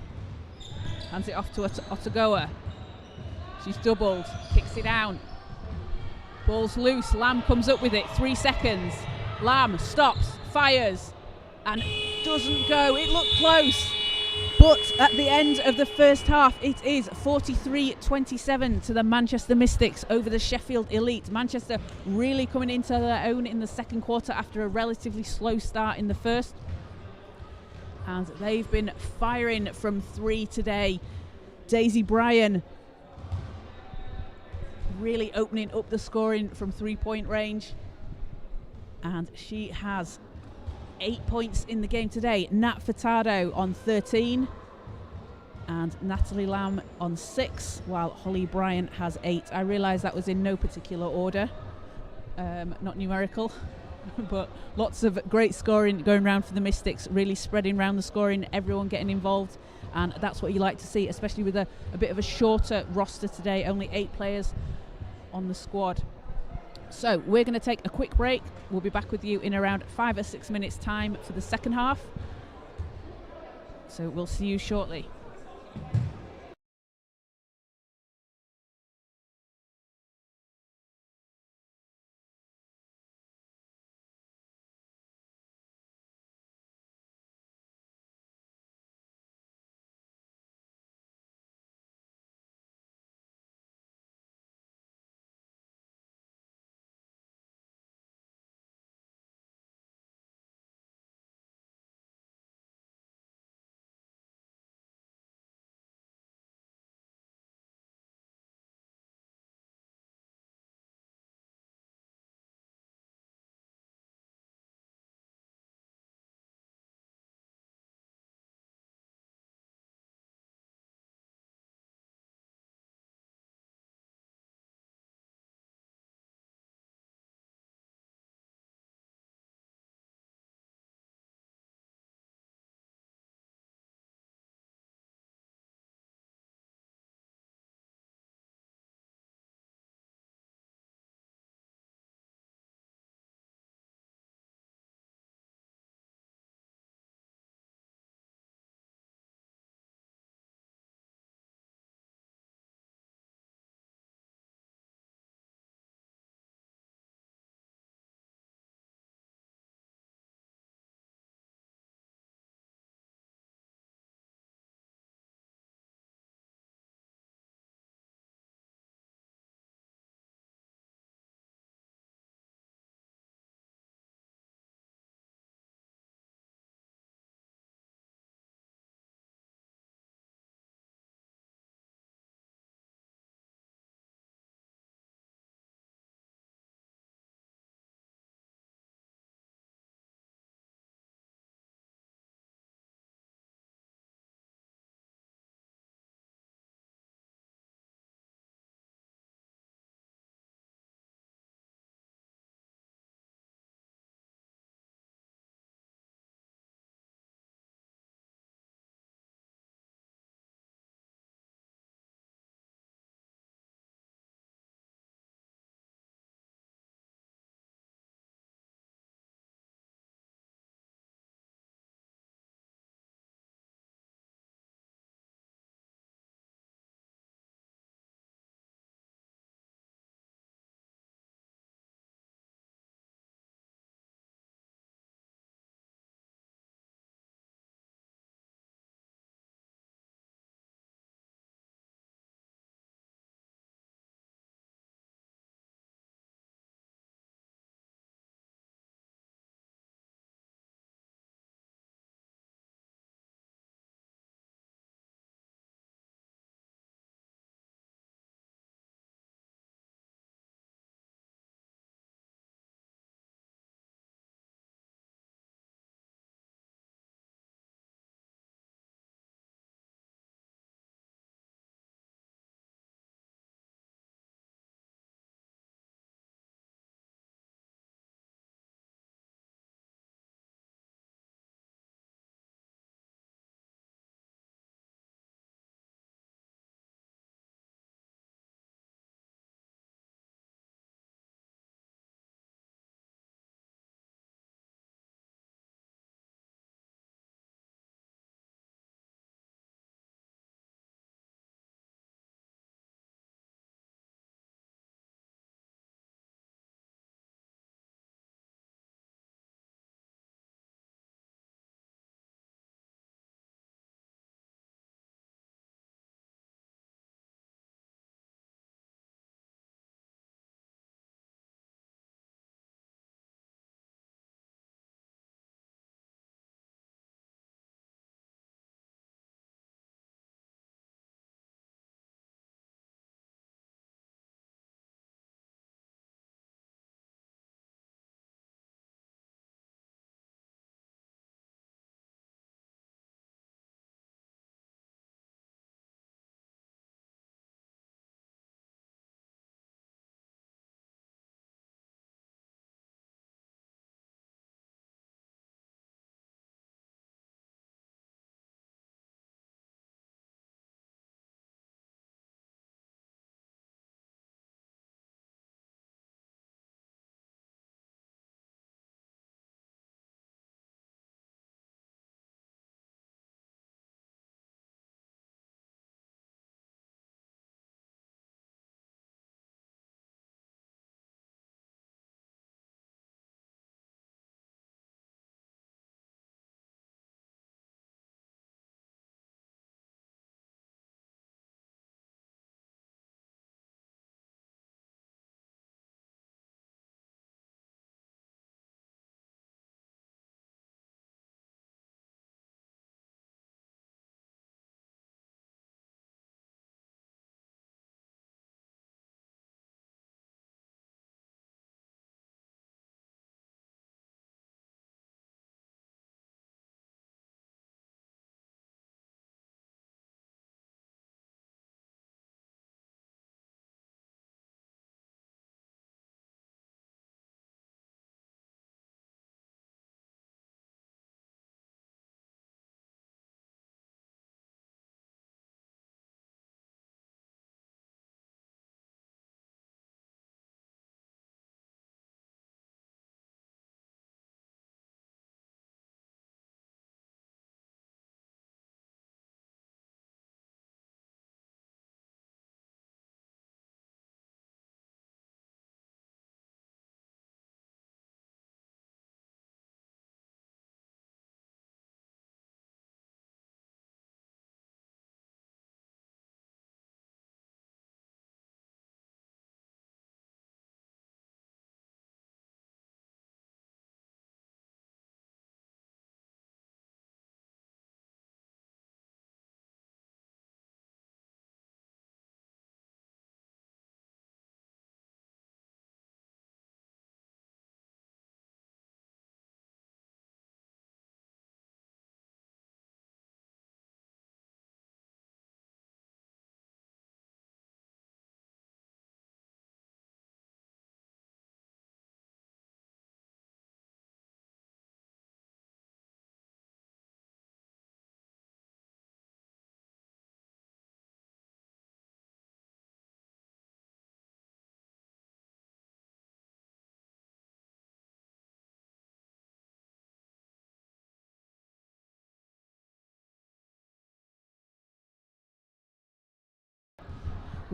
Hands it off to Otagoa. She's doubled, kicks it down. Ball's loose, Lamb comes up with it, 3 seconds. Lamb stops, fires, and doesn't go. It looked close. But at the end of the first half, it is 43-27 to the Manchester Mystics over the Sheffield Elite. Manchester really coming into their own in the second quarter after a relatively slow start in the first. And they've been firing from three today. Daisy Bryan really opening up the scoring from three-point range. And she has 8 points in the game today. Nat Furtado on 13 and Natalie Lamb on 6, while Holly Bryan has 8. I realise that was in no particular order, not numerical, but lots of great scoring going around for the Mystics, really spreading around the scoring, everyone getting involved, and that's what you like to see, especially with a bit of a shorter roster today, only 8 players on the squad. So we're going to take a quick break. We'll be back with you in around 5 or 6 minutes time for the second half. So we'll see you shortly.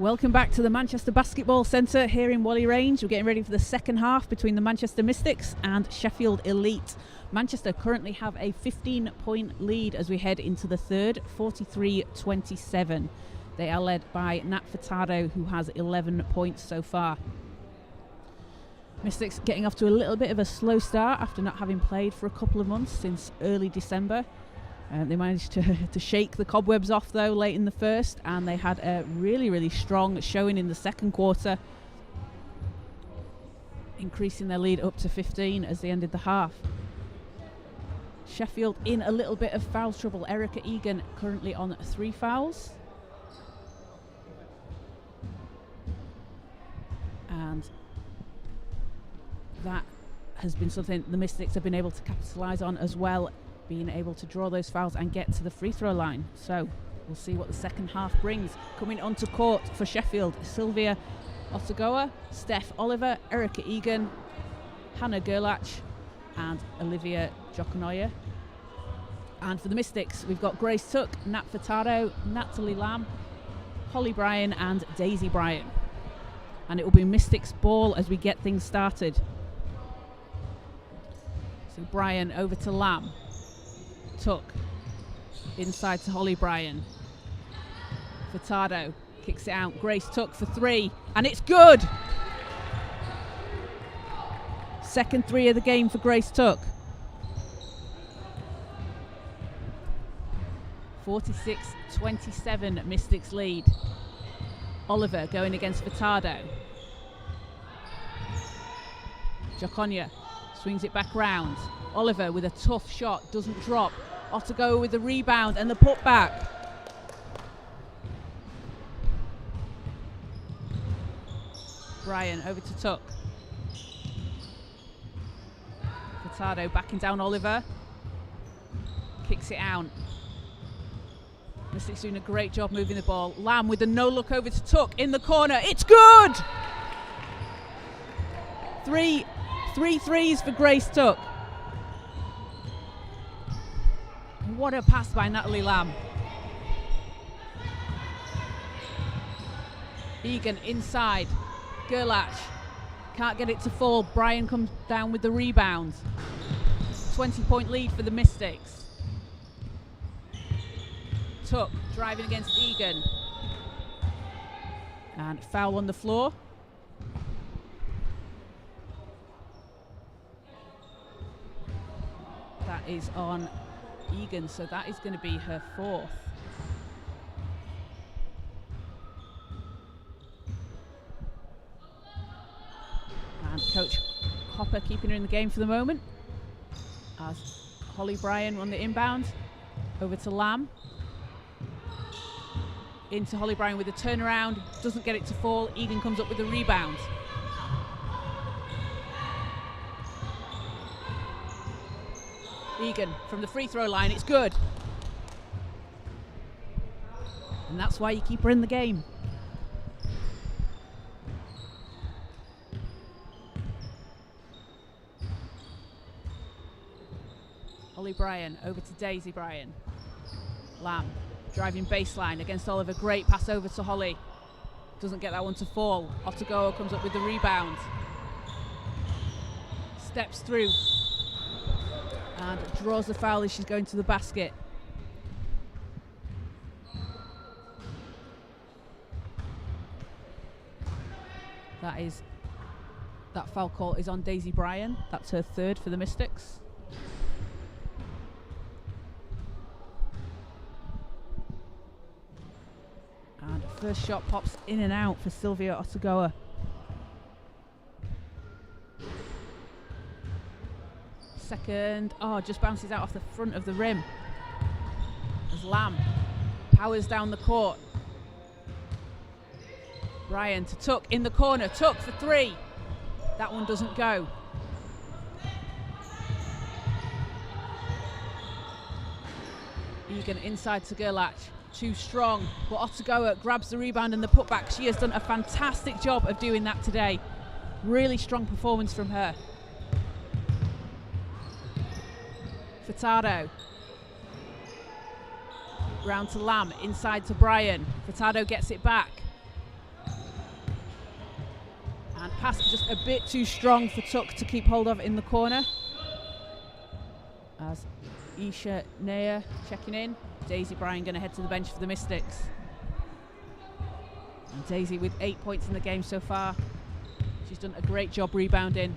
Welcome back to the Manchester Basketball Centre here in Whalley Range. We're getting ready for the second half between the Manchester Mystics and Sheffield Elite. Manchester currently have a 15-point lead as we head into the third, 43-27. They are led by Nat Furtado, who has 11 points so far. Mystics getting off to a little bit of a slow start after not having played for a couple of months since early December. They managed to shake the cobwebs off though late in the first, and they had a really strong showing in the second quarter, increasing their lead up to 15 as they ended the half. Sheffield in a little bit of foul trouble. Erica Egan currently on 3 fouls. And that has been something the Mystics have been able to capitalise on as well, being able to draw those fouls and get to the free throw line. So we'll see what the second half brings. Coming onto court for Sheffield, Sylvia Otagoa, Steph Oliver, Erica Egan, Hannah Gerlach and Olivia Jokonoya. And for the Mystics, we've got Grace Tuck, Nat Furtado, Natalie Lamb, Holly Bryan and Daisy Bryan. And it will be Mystics ball as we get things started. So Bryan over to Lamb. Tuck inside to Holly Bryan. Furtado kicks it out. Grace Tuck for 3, and it's good! Second 3 of the game for Grace Tuck. 46-27 Mystics lead. Oliver going against Furtado. Jokonya swings it back round. Oliver with a tough shot, doesn't drop. Otagoa with the rebound and the putback. Bryan over to Tuck. Furtado backing down Oliver. Kicks it out. Mystics doing a great job moving the ball. Lamb with a no-look over to Tuck in the corner. It's good! Three threes for Grace Tuck. What a pass by Natalie Lamb. Egan inside. Gerlach can't get it to fall. Bryan comes down with the rebound. 20-point lead for the Mystics. Tuck driving against Egan. And foul on the floor. That is on Egan, so that is going to be her 4th. And Coach Hopper keeping her in the game for the moment. As Holly Bryan on the inbound. Over to Lamb. Into Holly Bryan with a turnaround. Doesn't get it to fall. Egan comes up with the rebound. Egan from the free throw line, it's good. And that's why you keep her in the game. Holly Bryan over to Daisy Bryan. Lamb driving baseline against Oliver. Great pass over to Holly. Doesn't get that one to fall. Otagoa comes up with the rebound. Steps through. And draws the foul as she's going to the basket. That foul call is on Daisy Bryan. That's her 3rd for the Mystics. And first shot pops in and out for Sylvia Otagoa. Second, just bounces out off the front of the rim. As Lamb powers down the court. Bryan to Tuck in the corner. Tuck for 3. That one doesn't go. Egan inside to Gerlach. Too strong, but Otagoa grabs the rebound and the putback. She has done a fantastic job of doing that today. Really strong performance from her. Furtado. Round to Lamb, inside to Bryan. Furtado gets it back. pass, just a bit too strong for Tuck to keep hold of in the corner. As Isha Naya checking in. Daisy Bryan going to head to the bench for the Mystics. And Daisy with 8 points in the game so far. She's done a great job rebounding.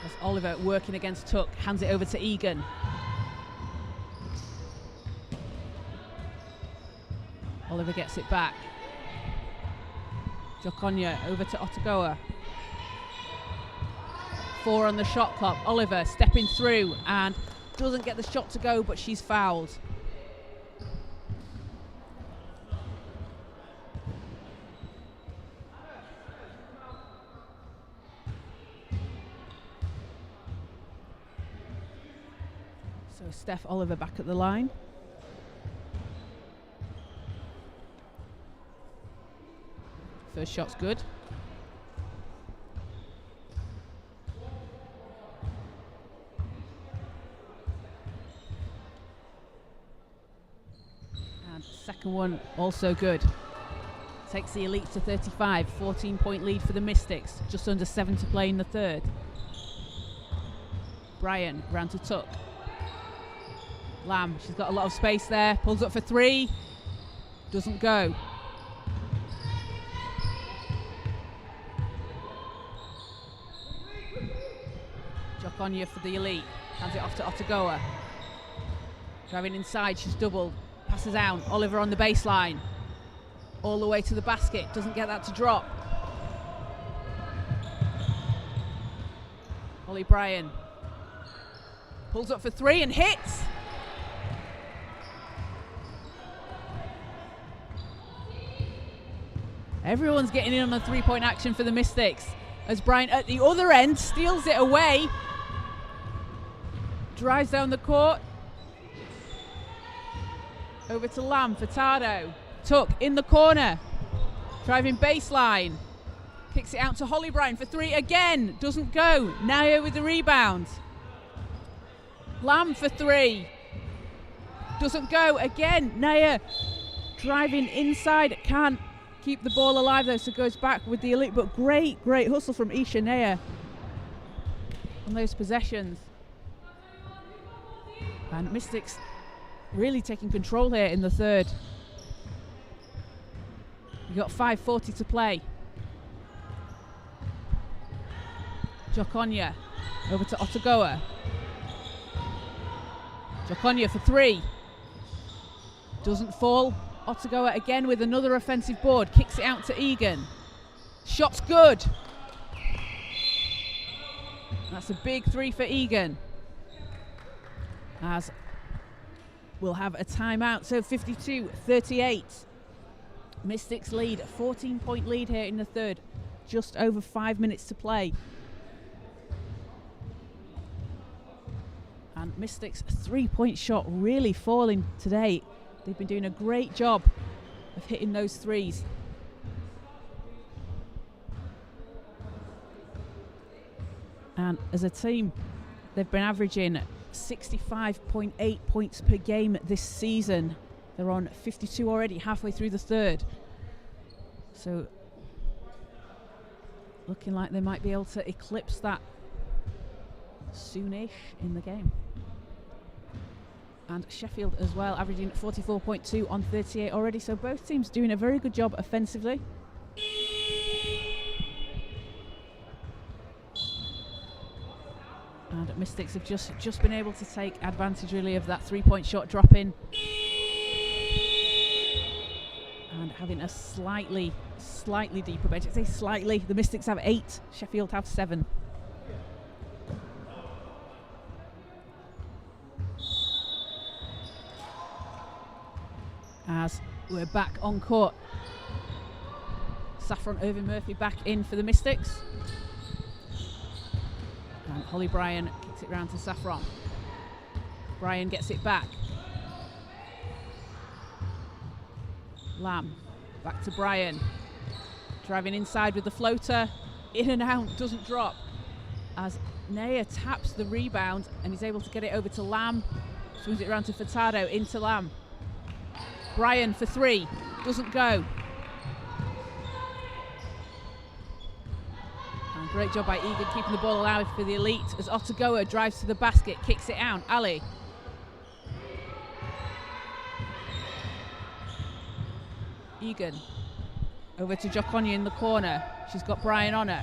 As Oliver working against Tuck, hands it over to Egan. Oliver gets it back. Jokonya over to Otagoa. 4 on the shot clock. Oliver stepping through and doesn't get the shot to go, but she's fouled. So Steph Oliver back at the line. First shot's good. And second one also good. Takes the Elite to 35, 14-point lead for the Mystics. Just under 7 to play in the third. Bryan round to Tuck. Lamb, she's got a lot of space there. Pulls up for 3. Doesn't go. Jokonya for the Elite. Hands it off to Otagoa. Driving inside, she's doubled. Passes out. Oliver on the baseline. All the way to the basket. Doesn't get that to drop. Holly Bryan. Pulls up for 3 and hits. Everyone's getting in on the 3-point action for the Mystics. As Bryan at the other end steals it away. Drives down the court. Over to Lamb, Furtado. Tuck in the corner. Driving baseline. Kicks it out to Holly Bryan for 3 again. Doesn't go. Naya with the rebound. Lamb for 3. Doesn't go again. Naya driving inside. Can't keep the ball alive though, so goes back with the Elite. But great hustle from Isha Naya on those possessions. And Mystics really taking control here in the third. We've got 5:40 to play. Jokonya over to Otagoa. Jokonya for 3. Doesn't fall. Otagoa again with another offensive board. Kicks it out to Egan. Shot's good. That's a big 3 for Egan. As we'll have a timeout. So 52-38. Mystics lead. 14-point lead here in the third. Just over 5 minutes to play. And Mystics' 3-point shot really falling today. They've been doing a great job of hitting those threes. And as a team, they've been averaging 65.8 points per game this season. They're on 52 already, halfway through the third. So looking like they might be able to eclipse that soonish in the game. And Sheffield as well, averaging 44.2 on 38 already. So both teams doing a very good job offensively. And Mystics have just been able to take advantage really of that 3-point shot dropping. And having a slightly deeper bench. I say slightly. The Mystics have 8, Sheffield have 7. As we're back on court. Saffron Irvin Murphy back in for the Mystics. And Holly Bryan kicks it round to Saffron. Bryan gets it back. Lamb back to Bryan. Driving inside with the floater. In and out, doesn't drop. As Naya taps the rebound and he's able to get it over to Lamb. Swings it around to Furtado, into Lamb. Bryan for 3, doesn't go. Great job by Egan keeping the ball alive for the elite as Otagoa drives to the basket, kicks it out. Ali. Egan over to Jokonya in the corner. She's got Brian on her.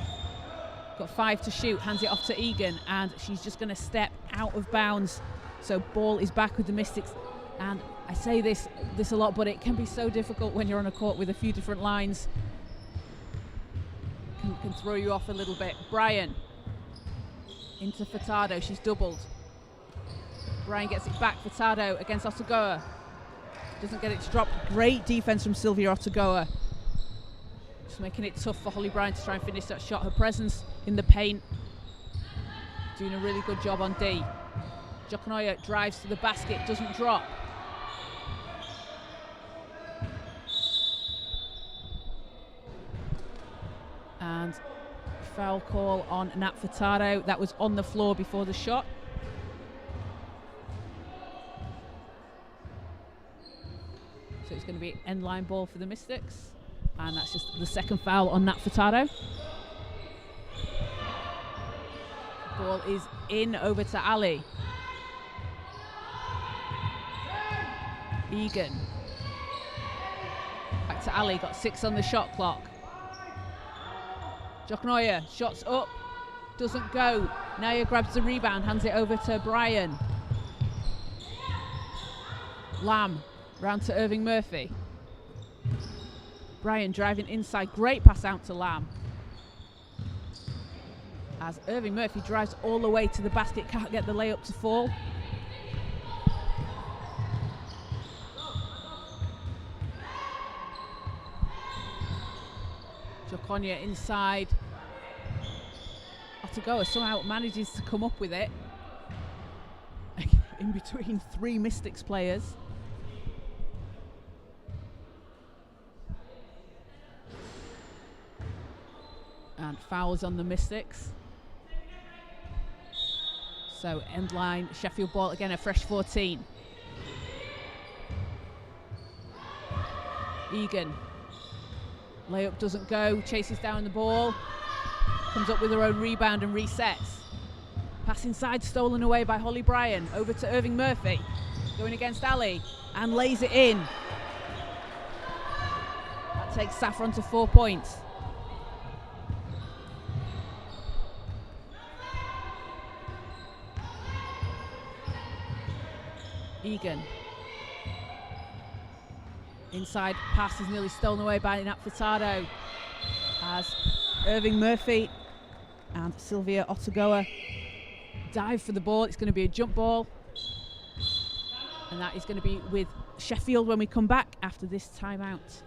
Got 5 to shoot, hands it off to Egan, and she's just going to step out of bounds. So ball is back with the Mystics. And I say this a lot, but it can be so difficult when you're on a court with a few different lines. Can throw you off a little bit. Brian into Furtado, she's doubled. Brian gets it back, Furtado against Otagoa. Doesn't get it to drop. Great defense from Sylvia Otagoa. Just making it tough for Holly Bryan to try and finish that shot. Her presence in the paint, doing a really good job on D. Jokonoya drives to the basket, doesn't drop. And foul call on Nat Furtado. That was on the floor before the shot. So it's going to be end line ball for the Mystics. And that's just the second foul on Nat Furtado. Ball is in over to Ali. Egan. Back to Ali, got 6 on the shot clock. Jokonoya, shots up, doesn't go. Naya grabs the rebound, hands it over to Brian. Lamb, round to Irving Murphy. Brian driving inside, great pass out to Lamb. As Irving Murphy drives all the way to the basket, can't get the layup to fall. Jokonya inside. Otagoa somehow manages to come up with it in between 3 Mystics players. And fouls on the Mystics. So end line, Sheffield ball again, a fresh 14. Egan. Layup doesn't go, chases down the ball, comes up with her own rebound and resets. Pass inside, stolen away by Holly Bryan, over to Irving Murphy, going against Ali, and lays it in. That takes Saffron to 4 points. Egan. Inside pass is nearly stolen away by Nat Furtado as Irving Murphy and Sylvia Otagoa dive for the ball. It's going to be a jump ball, and that is going to be with Sheffield when we come back after this timeout.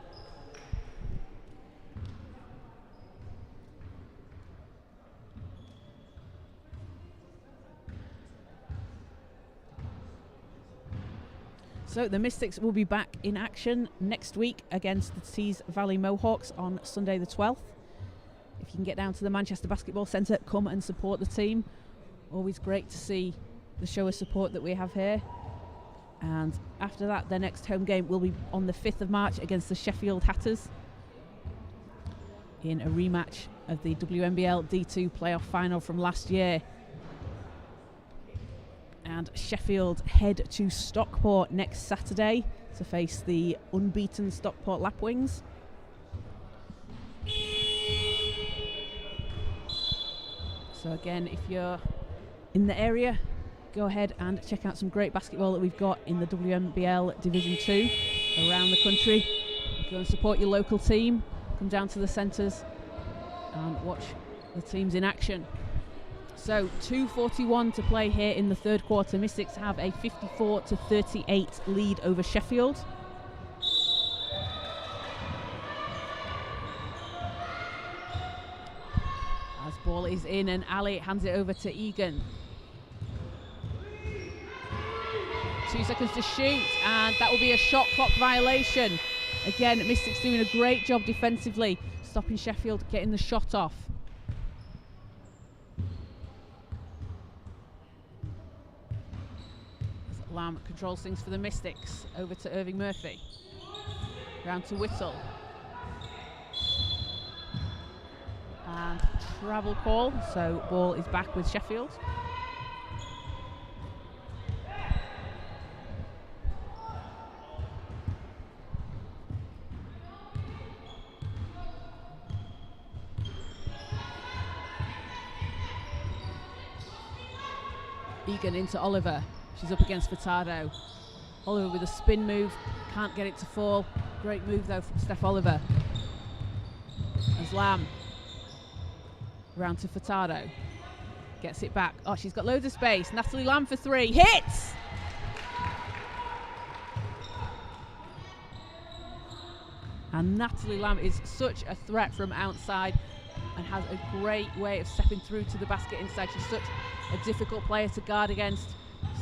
So the Mystics will be back in action next week against the Tees Valley Mohawks on Sunday the 12th. If you can get down to the Manchester Basketball Centre, come and support the team. Always great to see the show of support that we have here. And after that, their next home game will be on the 5th of March against the Sheffield Hatters in a rematch of the WNBL D2 playoff final from last year. And Sheffield head to Stockport next Saturday to face the unbeaten Stockport Lapwings. So again, if you're in the area, go ahead and check out some great basketball that we've got in the WNBL Division 2 around the country. Go and support your local team, come down to the centres and watch the teams in action. So 2:41 to play here in the third quarter. Mystics have a 54-38 lead over Sheffield. As ball is in and Ali hands it over to Egan. 2 seconds to shoot, and that will be a shot clock violation. Again, Mystics doing a great job defensively, stopping Sheffield getting the shot off. Lamb controls things for the Mystics. Over to Irving Murphy. Round to Whittle. And travel call, so ball is back with Sheffield. Egan into Oliver. She's up against Furtado. Oliver with a spin move, can't get it to fall. Great move though from Steph Oliver. As Lamb round to Furtado. Gets it back. Oh, she's got loads of space. Natalie Lamb for three. Hits! And Natalie Lamb is such a threat from outside and has a great way of stepping through to the basket inside. She's such a difficult player to guard against.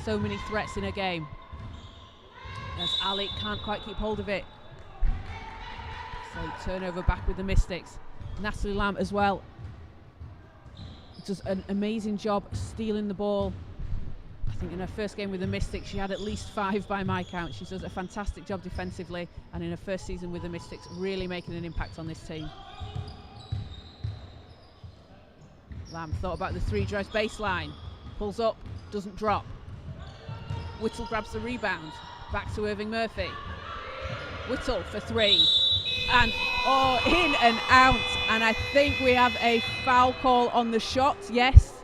So many threats in her game. As Ali can't quite keep hold of it. So turnover back with the Mystics. Natalie Lamb as well does an amazing job stealing the ball. I think in her first game with the Mystics she had at least 5 by my count. She does a fantastic job defensively, and in her first season with the Mystics really making an impact on this team. Lamb thought about the three, drives baseline, pulls up, doesn't drop. Whittle grabs the rebound, back to Irving Murphy. Whittle for three, and in and out, and I think we have a foul call on the shot. Yes,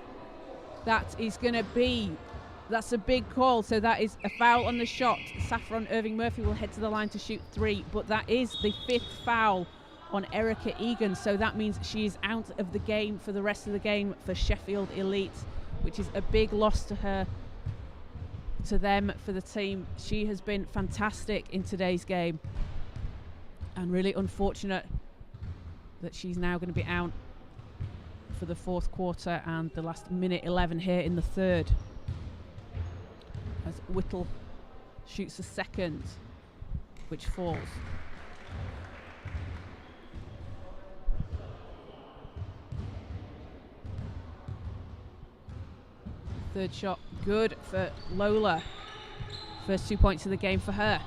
that's a big call, so that is a foul on the shot. Saffron Irving Murphy will head to the line to shoot 3, but that is the 5th foul on Erica Egan, so that means she is out of the game for the rest of the game for Sheffield Elite, which is a big loss to her, to them, for the team. She has been fantastic in today's game, and really unfortunate that she's now going to be out for the 4th quarter and the last minute 11 here in the 3rd. As Whittle shoots a second, which falls. Third shot good for Lola. First 2 points of the game for her.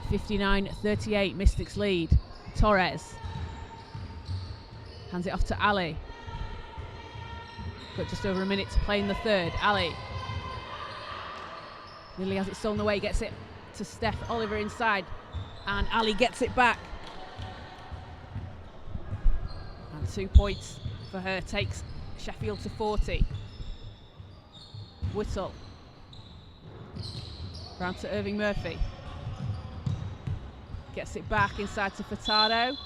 59-38, Mystics lead. Torres hands it off to Ali. Got just over a minute to play in the 3rd. Ali nearly has it stolen away, gets it to Steph Oliver inside, and Ali gets it back. And 2 points for her takes Sheffield to 40. Whittle round to Irving Murphy, gets it back inside to Furtado,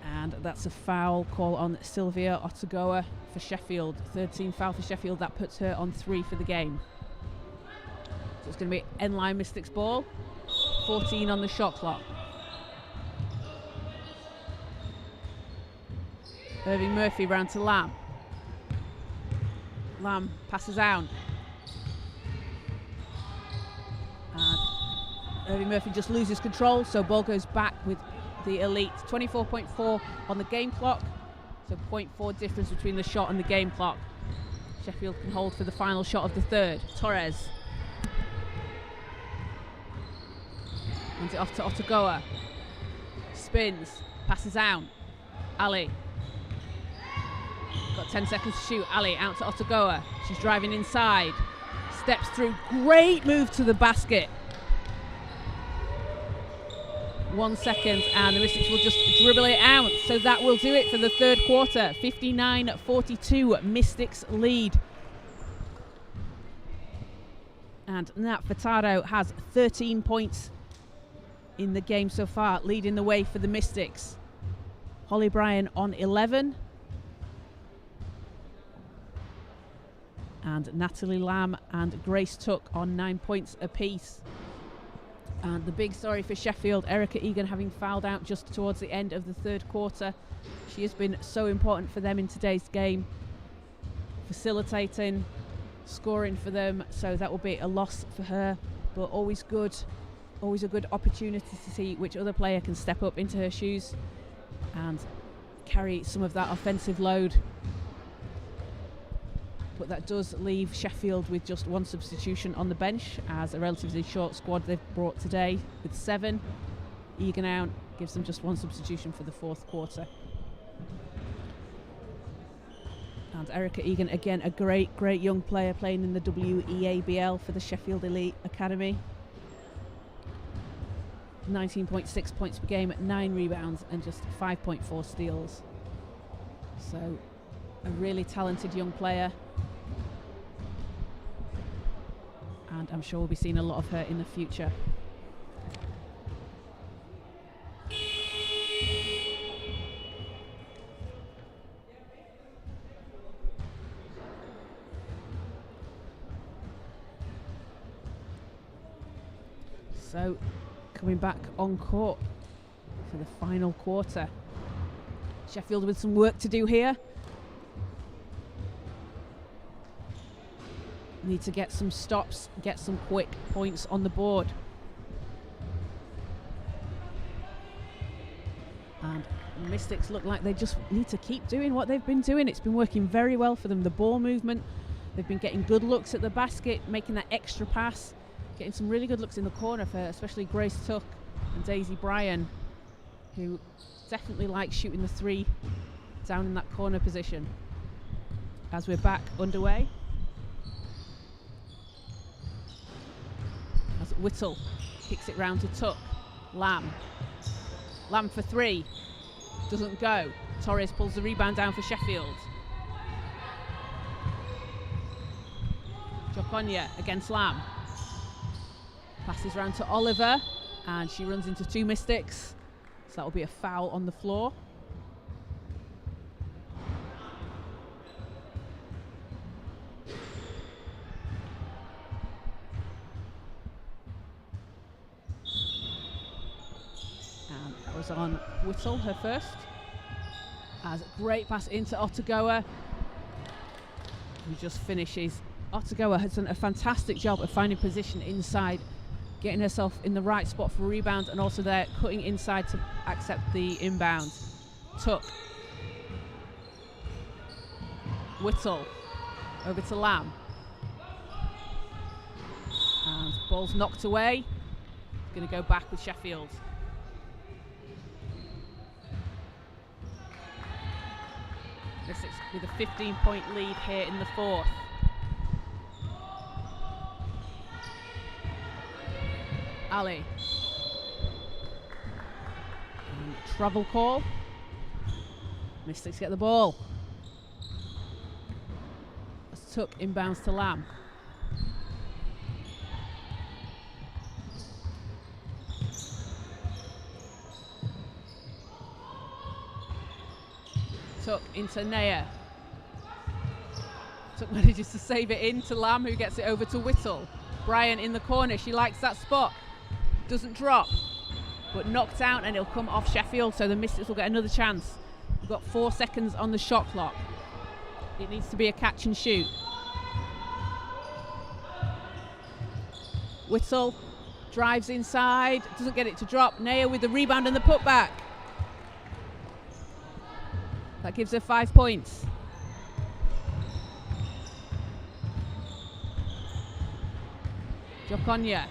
and that's a foul call on Sylvia Otagoa for Sheffield. 13 foul for Sheffield, that puts her on 3 for the game. So it's going to be end-line Mystics ball, 14 on the shot clock. Irving Murphy round to Lamb. Lamb passes out. And Irving Murphy just loses control, so ball goes back with the Elite. 24.4 on the game clock, so 0.4 difference between the shot and the game clock. Sheffield can hold for the final shot of the 3rd. Torres. Hands it off to Otagoa. Spins, passes out. Ali. Got 10 seconds to shoot. Ali out to Otagoa. She's driving inside. Steps through. Great move to the basket. 1 second and the Mystics will just dribble it out. So that will do it for the 3rd quarter. 59-42, Mystics lead. And Nat Furtado has 13 points in the game so far, leading the way for the Mystics. Holly Bryan on 11. And Natalie Lamb and Grace Tuck on 9 points apiece. And the big story for Sheffield, Erica Egan having fouled out just towards the end of the 3rd quarter. She has been so important for them in today's game, facilitating, scoring for them, so that will be a loss for her, but always a good opportunity to see which other player can step up into her shoes and carry some of that offensive load. But that does leave Sheffield with just 1 substitution on the bench, as a relatively short squad they've brought today with 7. Egan out, gives them just one substitution for the fourth quarter. And Erica Egan, again, a great young player playing in the WNBL for the Sheffield Elite Academy. 19.6 points per game, 9 rebounds and just 5.4 steals. So a really talented young player. And I'm sure we'll be seeing a lot of her in the future. So coming back on court for the final quarter. Sheffield with some work to do here. Need to get some stops, get some quick points on the board. And the Mystics look like they just need to keep doing what they've been doing. It's been working very well for them. The ball movement, they've been getting good looks at the basket, making that extra pass, getting some really good looks in the corner for especially Grace Tuck and Daisy Bryan, who definitely like shooting the three down in that corner position. As we're back underway. As Whittle kicks it round to Tuck. Lamb for three. Doesn't go. Torres pulls the rebound down for Sheffield. Jokonya against Lamb. Passes round to Oliver, and she runs into two Mystics. So that will be a foul on the floor. And that was on Whittle, her first. As a great pass into Otagoa, who just finishes. Otagoa has done a fantastic job of finding position inside, getting herself in the right spot for rebound, and also there cutting inside to accept the inbound. Tuck. Whittle over to Lamb. And ball's knocked away. Going to go back with Sheffield. Mystics with a 15-point lead here in the fourth. Ali. And travel call. Mystics get the ball. As Tuck inbounds to Lamb. Tuck into Naya. Tuck manages to save it in to Lamb, who gets it over to Whittle. Bryan in the corner, she likes that spot. Doesn't drop, but knocked out, and it'll come off Sheffield, so the Mystics will get another chance. We've got 4 seconds on the shot clock. It needs to be a catch and shoot. Whittle drives inside, doesn't get it to drop. Naya with the rebound and the putback. That gives her 5 points. Jokonya.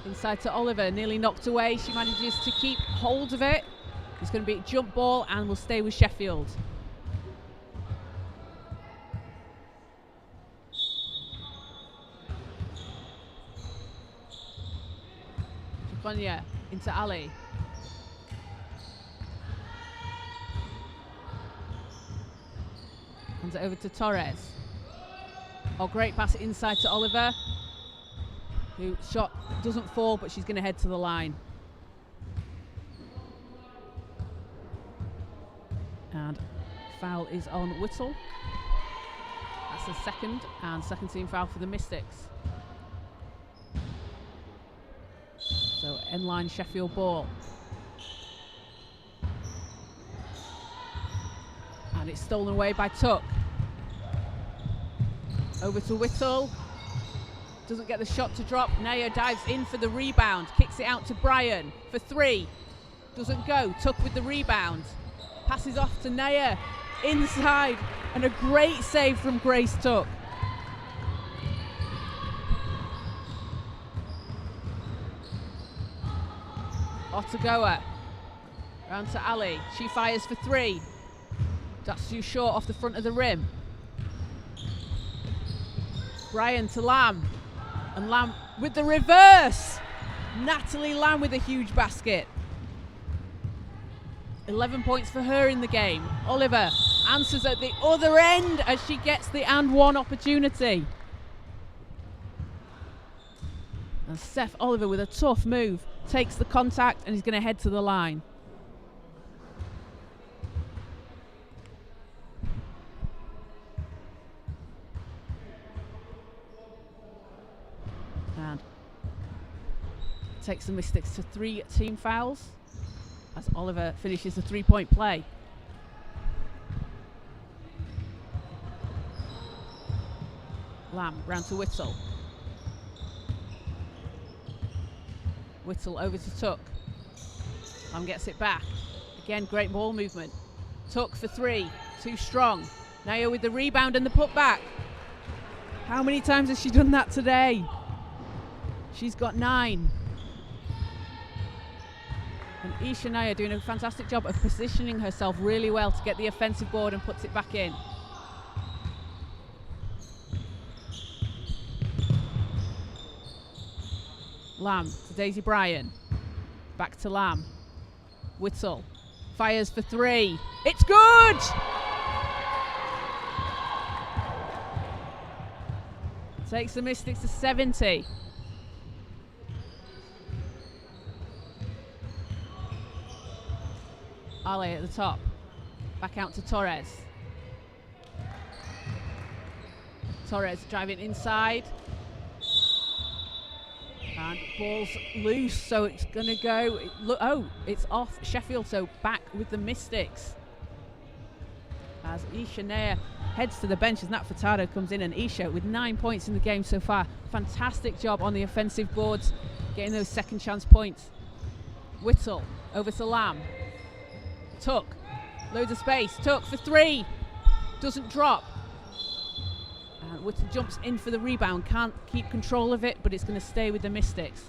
Inside to Oliver, nearly knocked away. She manages to keep hold of it. It's going to be a jump ball and will stay with Sheffield. Jokonya into Ali. Hands it over to Torres. Oh, great pass inside to Oliver, who shot doesn't fall, but she's going to head to the line. And foul is on Whittle. That's the second, and second team foul for the Mystics. So end line Sheffield ball. And it's stolen away by Tuck. Over to Whittle. Doesn't get the shot to drop. Naya dives in for the rebound. Kicks it out to Bryan for three. Doesn't go. Tuck with the rebound. Passes off to Naya. Inside. And a great save from Grace Tuck. Otagoa. Round to Ali. She fires for 3. That's too short off the front of the rim. Bryan to Lamb. And Lamb with the reverse. Natalie Lamb with a huge basket. 11 points for her in the game. Oliver answers at the other end as she gets the and one opportunity. And Steph Oliver with a tough move takes the contact and is going to head to the line. And takes the Mystics to 3 team fouls as Oliver finishes the 3-point play. Lamb round to Whittle. Whittle over to Tuck. Lamb gets it back. Again, great ball movement. Tuck for 3, too strong. Naya with the rebound and the putback. How many times has she done that today? She's got 9. And Isha Naya doing a fantastic job of positioning herself really well to get the offensive board and puts it back in. Lamb to Daisy Bryan. Back to Lamb. Whittle fires for 3. It's good! Takes the Mystics to 70. Ale at the top. Back out to Torres. Torres driving inside. And ball's loose, so it's going to go. It's off Sheffield, so back with the Mystics. As Isha Naya heads to the bench as Nat Furtado comes in, and Isha with 9 points in the game so far. Fantastic job on the offensive boards, getting those second chance points. Whittle over to Lamb. Tuck, loads of space. Tuck for 3, doesn't drop. And Whittle jumps in for the rebound, can't keep control of it, but it's going to stay with the Mystics.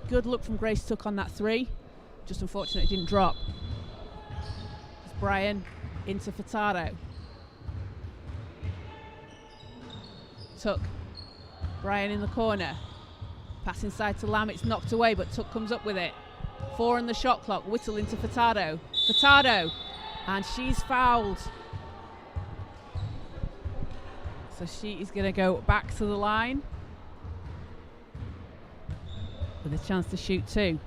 Good look from Grace Tuck on that 3, just unfortunate it didn't drop. It's Bryan into Furtado. Tuck, Bryan in the corner. Pass inside to Lamb, it's knocked away, but Tuck comes up with it. 4 on the shot clock. Whittle into Furtado. Furtado, and she's fouled. So she is going to go back to the line with a chance to shoot 2.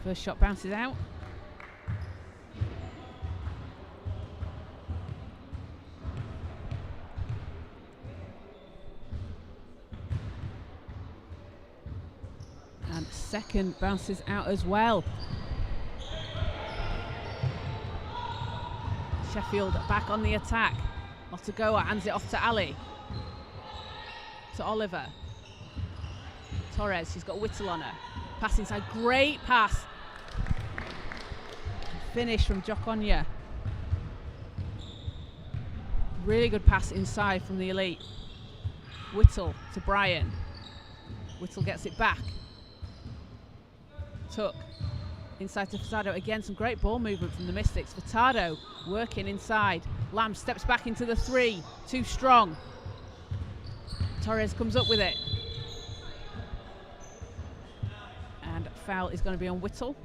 First shot bounces out. And second bounces out as well. Sheffield back on the attack. Otagoa hands it off to Ali. To Oliver. Torres, she's got Whittle on her. Pass inside, great pass. Finish from Jokonya. Really good pass inside from the elite. Whittle to Bryan. Whittle gets it back. Tuck inside to Furtado. Again, some great ball movement from the Mystics. Furtado working inside. Lamb steps back into the 3. Too strong. Torres comes up with it. And foul is going to be on Whittle.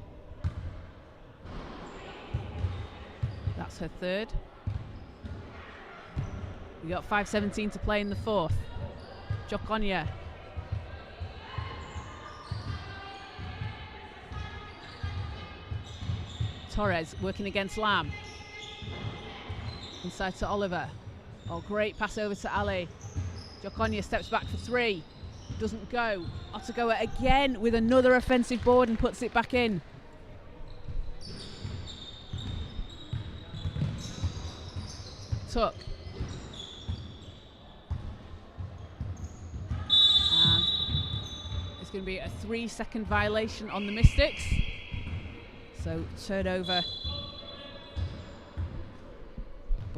That's her 3rd. We got 5:17 to play in the 4th. Jokonya. Torres working against Lamb. Inside to Oliver. Oh, great pass over to Ali. Jokonya steps back for 3. Doesn't go. Otagoa again with another offensive board and puts it back in. Tuck. And it's going to be a 3-second violation on the Mystics. So turnover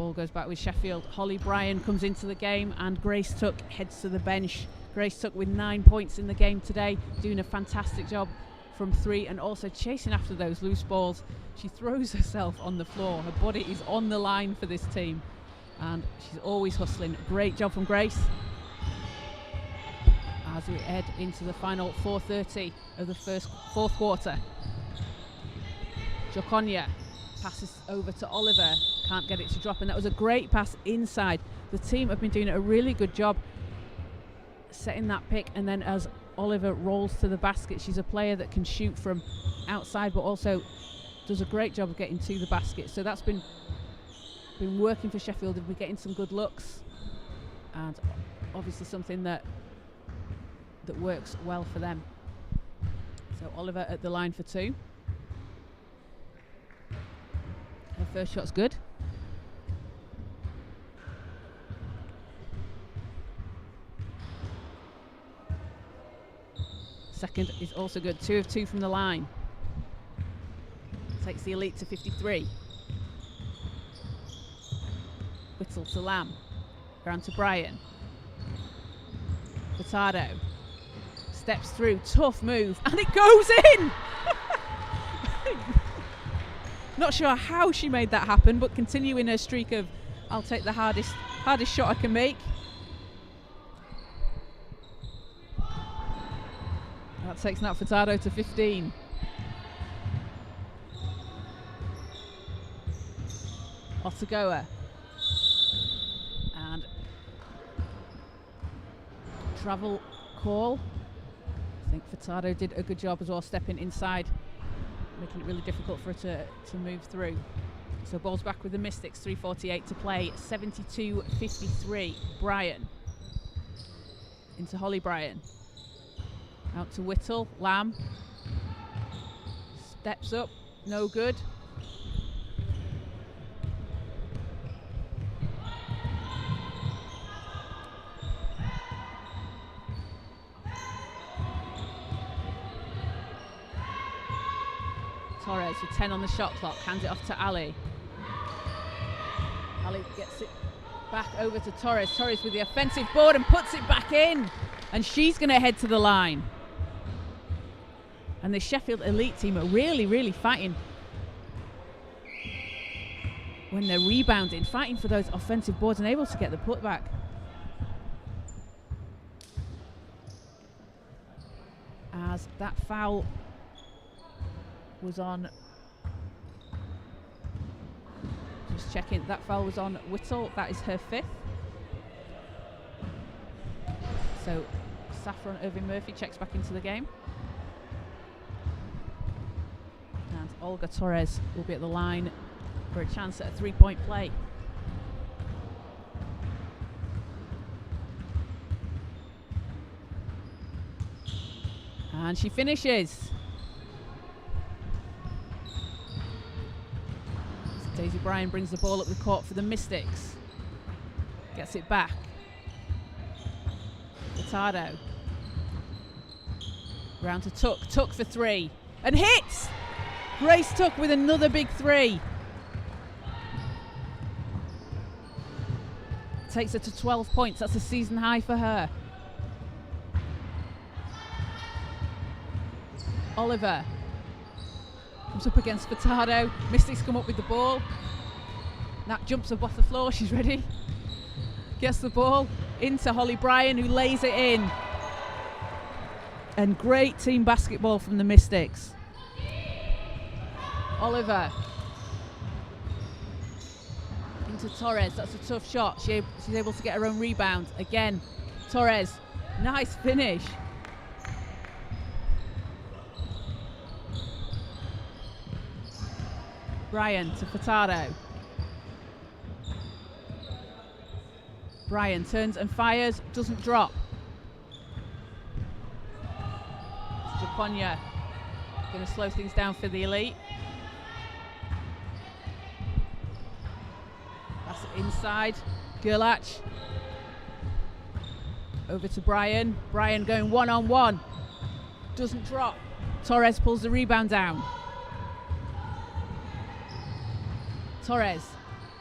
Ball goes back with Sheffield. Holly Bryan comes into the game and Grace Tuck heads to the bench. Grace Tuck with 9 points in the game today, doing a fantastic job from 3 and also chasing after those loose balls. She throws herself on the floor. Her body is on the line for this team and she's always hustling. Great job from Grace. As we head into the final 4:30 of the fourth quarter. Jokonya passes over to Oliver, can't get it to drop, and that was a great pass inside. The team have been doing a really good job setting that pick, and then as Oliver rolls to the basket, she's a player that can shoot from outside but also does a great job of getting to the basket. So that's been working for Sheffield, and we're getting some good looks and obviously something that works well for them. So Oliver at the line for 2. Her first shot's good. Second is also good. 2 of 2 from the line. Takes the Elite to 53. Whittle to Lamb. Around to Bryan. Furtado. Steps through. Tough move. And it goes in! Not sure how she made that happen, but continuing her streak of I'll take the hardest shot I can make. That takes Nat Furtado to 15. Otagoa. And travel call. I think Furtado did a good job as well, stepping inside, making it really difficult for her to move through. So ball's back with the Mystics, 3:48 to play, 72-53. Bryan into Holly Bryan. Out to Whittle. Lamb steps up, no good. Torres with 10 on the shot clock, hands it off to Ali. Ali gets it back over to Torres. Torres with the offensive board and puts it back in. And she's going to head to the line. And the Sheffield Elite team are really, really fighting when they're rebounding, fighting for those offensive boards and able to get the putback. As that foul was on, just checking, that foul was on Whittle. That is her 5th. So Saffron Irving Murphy checks back into the game. And Olga Torres will be at the line for a chance at a 3-point play. And she finishes. Daisy Bryan brings the ball up the court for the Mystics. Gets it back. Furtado. Round to Tuck. Tuck for 3. And hits! Grace Tuck with another big 3. Takes her to 12 points. That's a season high for her. Oliver comes up against Furtado. Mystics come up with the ball. Nat jumps up off the floor. She's ready. Gets the ball into Holly Bryan, who lays it in. And great team basketball from the Mystics. Oliver into Torres. That's a tough shot. She's able to get her own rebound. Again, Torres. Nice finish. Bryan to Furtado. Bryan turns and fires, doesn't drop. Jokonya going to slow things down for the Elite. That's inside. Gerlach. Over to Bryan. Bryan going one-on-one. Doesn't drop. Torres pulls the rebound down. Torres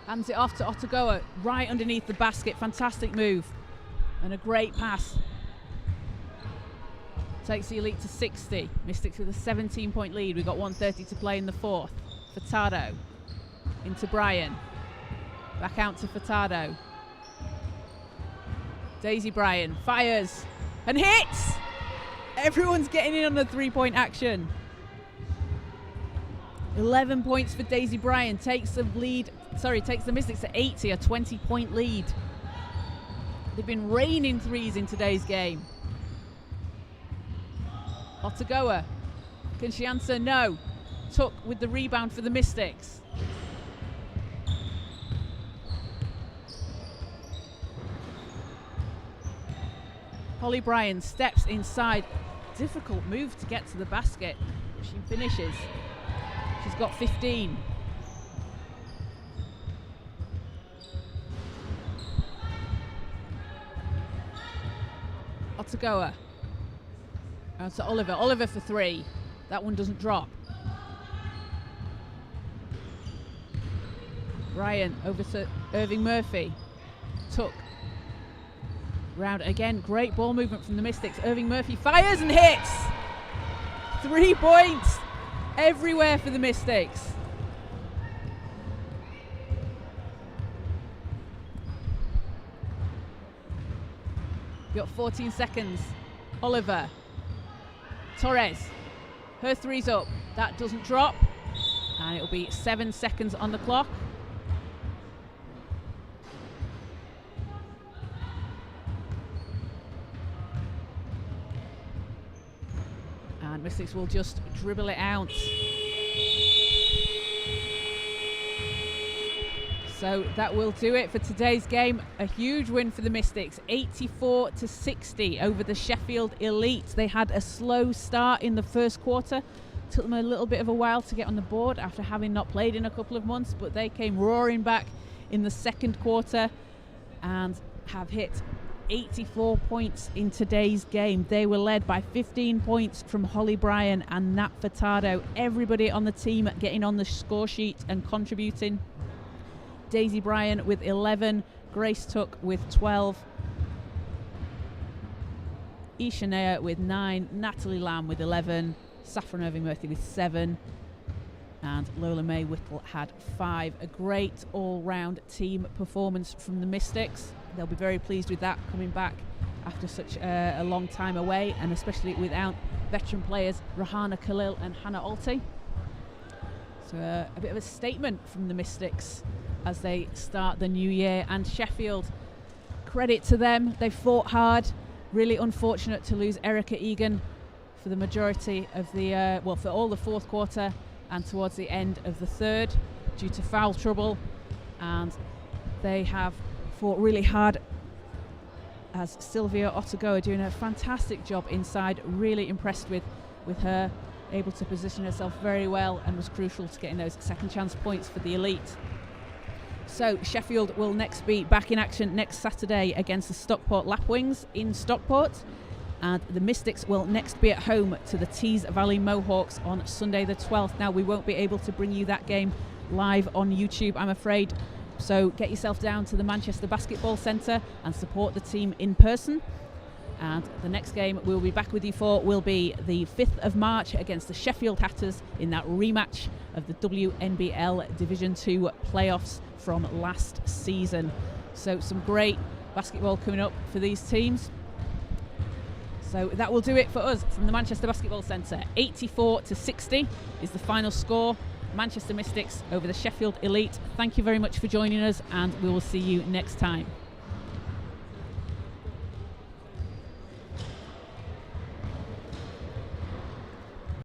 Hands it off to Otagoa, right underneath the basket. Fantastic move and a great pass. Takes the Elite to 60. Mystics with a 17-point lead. We've got 1:30 to play in the fourth. Furtado into Bryan. Back out to Furtado. Daisy Bryan fires and hits! Everyone's getting in on the three-point action. 11 points for Daisy Bryan. Takes the Mystics to 80, a 20-point lead. They've been raining threes in today's game. Otagoa, can she answer? No. Tuck with the rebound for the Mystics. Holly Bryan steps inside. Difficult move to get to the basket. She finishes. She's got 15. Otagoa. Out to Oliver. Oliver for three. That one doesn't drop. Bryan over to Irving Murphy. Tuck. Round again. Great ball movement from the Mystics. Irving Murphy fires and hits. 3 points everywhere for the Mystics. Got 14 seconds. Oliver. Torres. Her three's up. That doesn't drop. And it'll be 7 seconds on the clock. And Mystics will just dribble it out. So that will do it for today's game. A huge win for the Mystics, 84-60 over the Sheffield Elite. They had a slow start in the first quarter. Took them a little bit of a while to get on the board after having not played in a couple of months, but they came roaring back in the second quarter and have hit 84 points in today's game. They were led by 15 points from Holly Bryan and Nat Furtado. Everybody on the team getting on the score sheet and contributing. Daisy Bryan with 11, Grace Tuck with 12, Ishanea with 9, Natalie Lamb with 11, Saffron Irving Murphy with 7, and Lola May Whittle had 5. A great all-round team performance from the Mystics. They'll be very pleased with that, coming back after such a long time away, and especially without veteran players Rahana Khalil and Hannah Alty. So a bit of a statement from the Mystics as they start the new year. And Sheffield, credit to them, they fought hard. Really unfortunate to lose Erica Egan for the majority of the for all the fourth quarter and towards the end of the third due to foul trouble, and they have fought really hard, as Sylvia Otagoa doing a fantastic job inside. Really impressed with her, able to position herself very well, and was crucial to getting those second chance points for the Elite. So Sheffield will next be back in action next Saturday against the Stockport Lapwings in Stockport, and the Mystics will next be at home to the Tees Valley Mohawks on Sunday the 12th. Now, we won't be able to bring you that game live on YouTube, I'm afraid, so get yourself down to the Manchester Basketball Centre and support the team in person. And the next game we'll be back with you for will be the 5th of March against the Sheffield Hatters in that rematch of the WNBL Division 2 playoffs from last season. So some great basketball coming up for these teams. So that will do it for us from the Manchester Basketball Centre. 84-60 is the final score. Manchester Mystics over the Sheffield Elite. Thank you very much for joining us, and we will see you next time.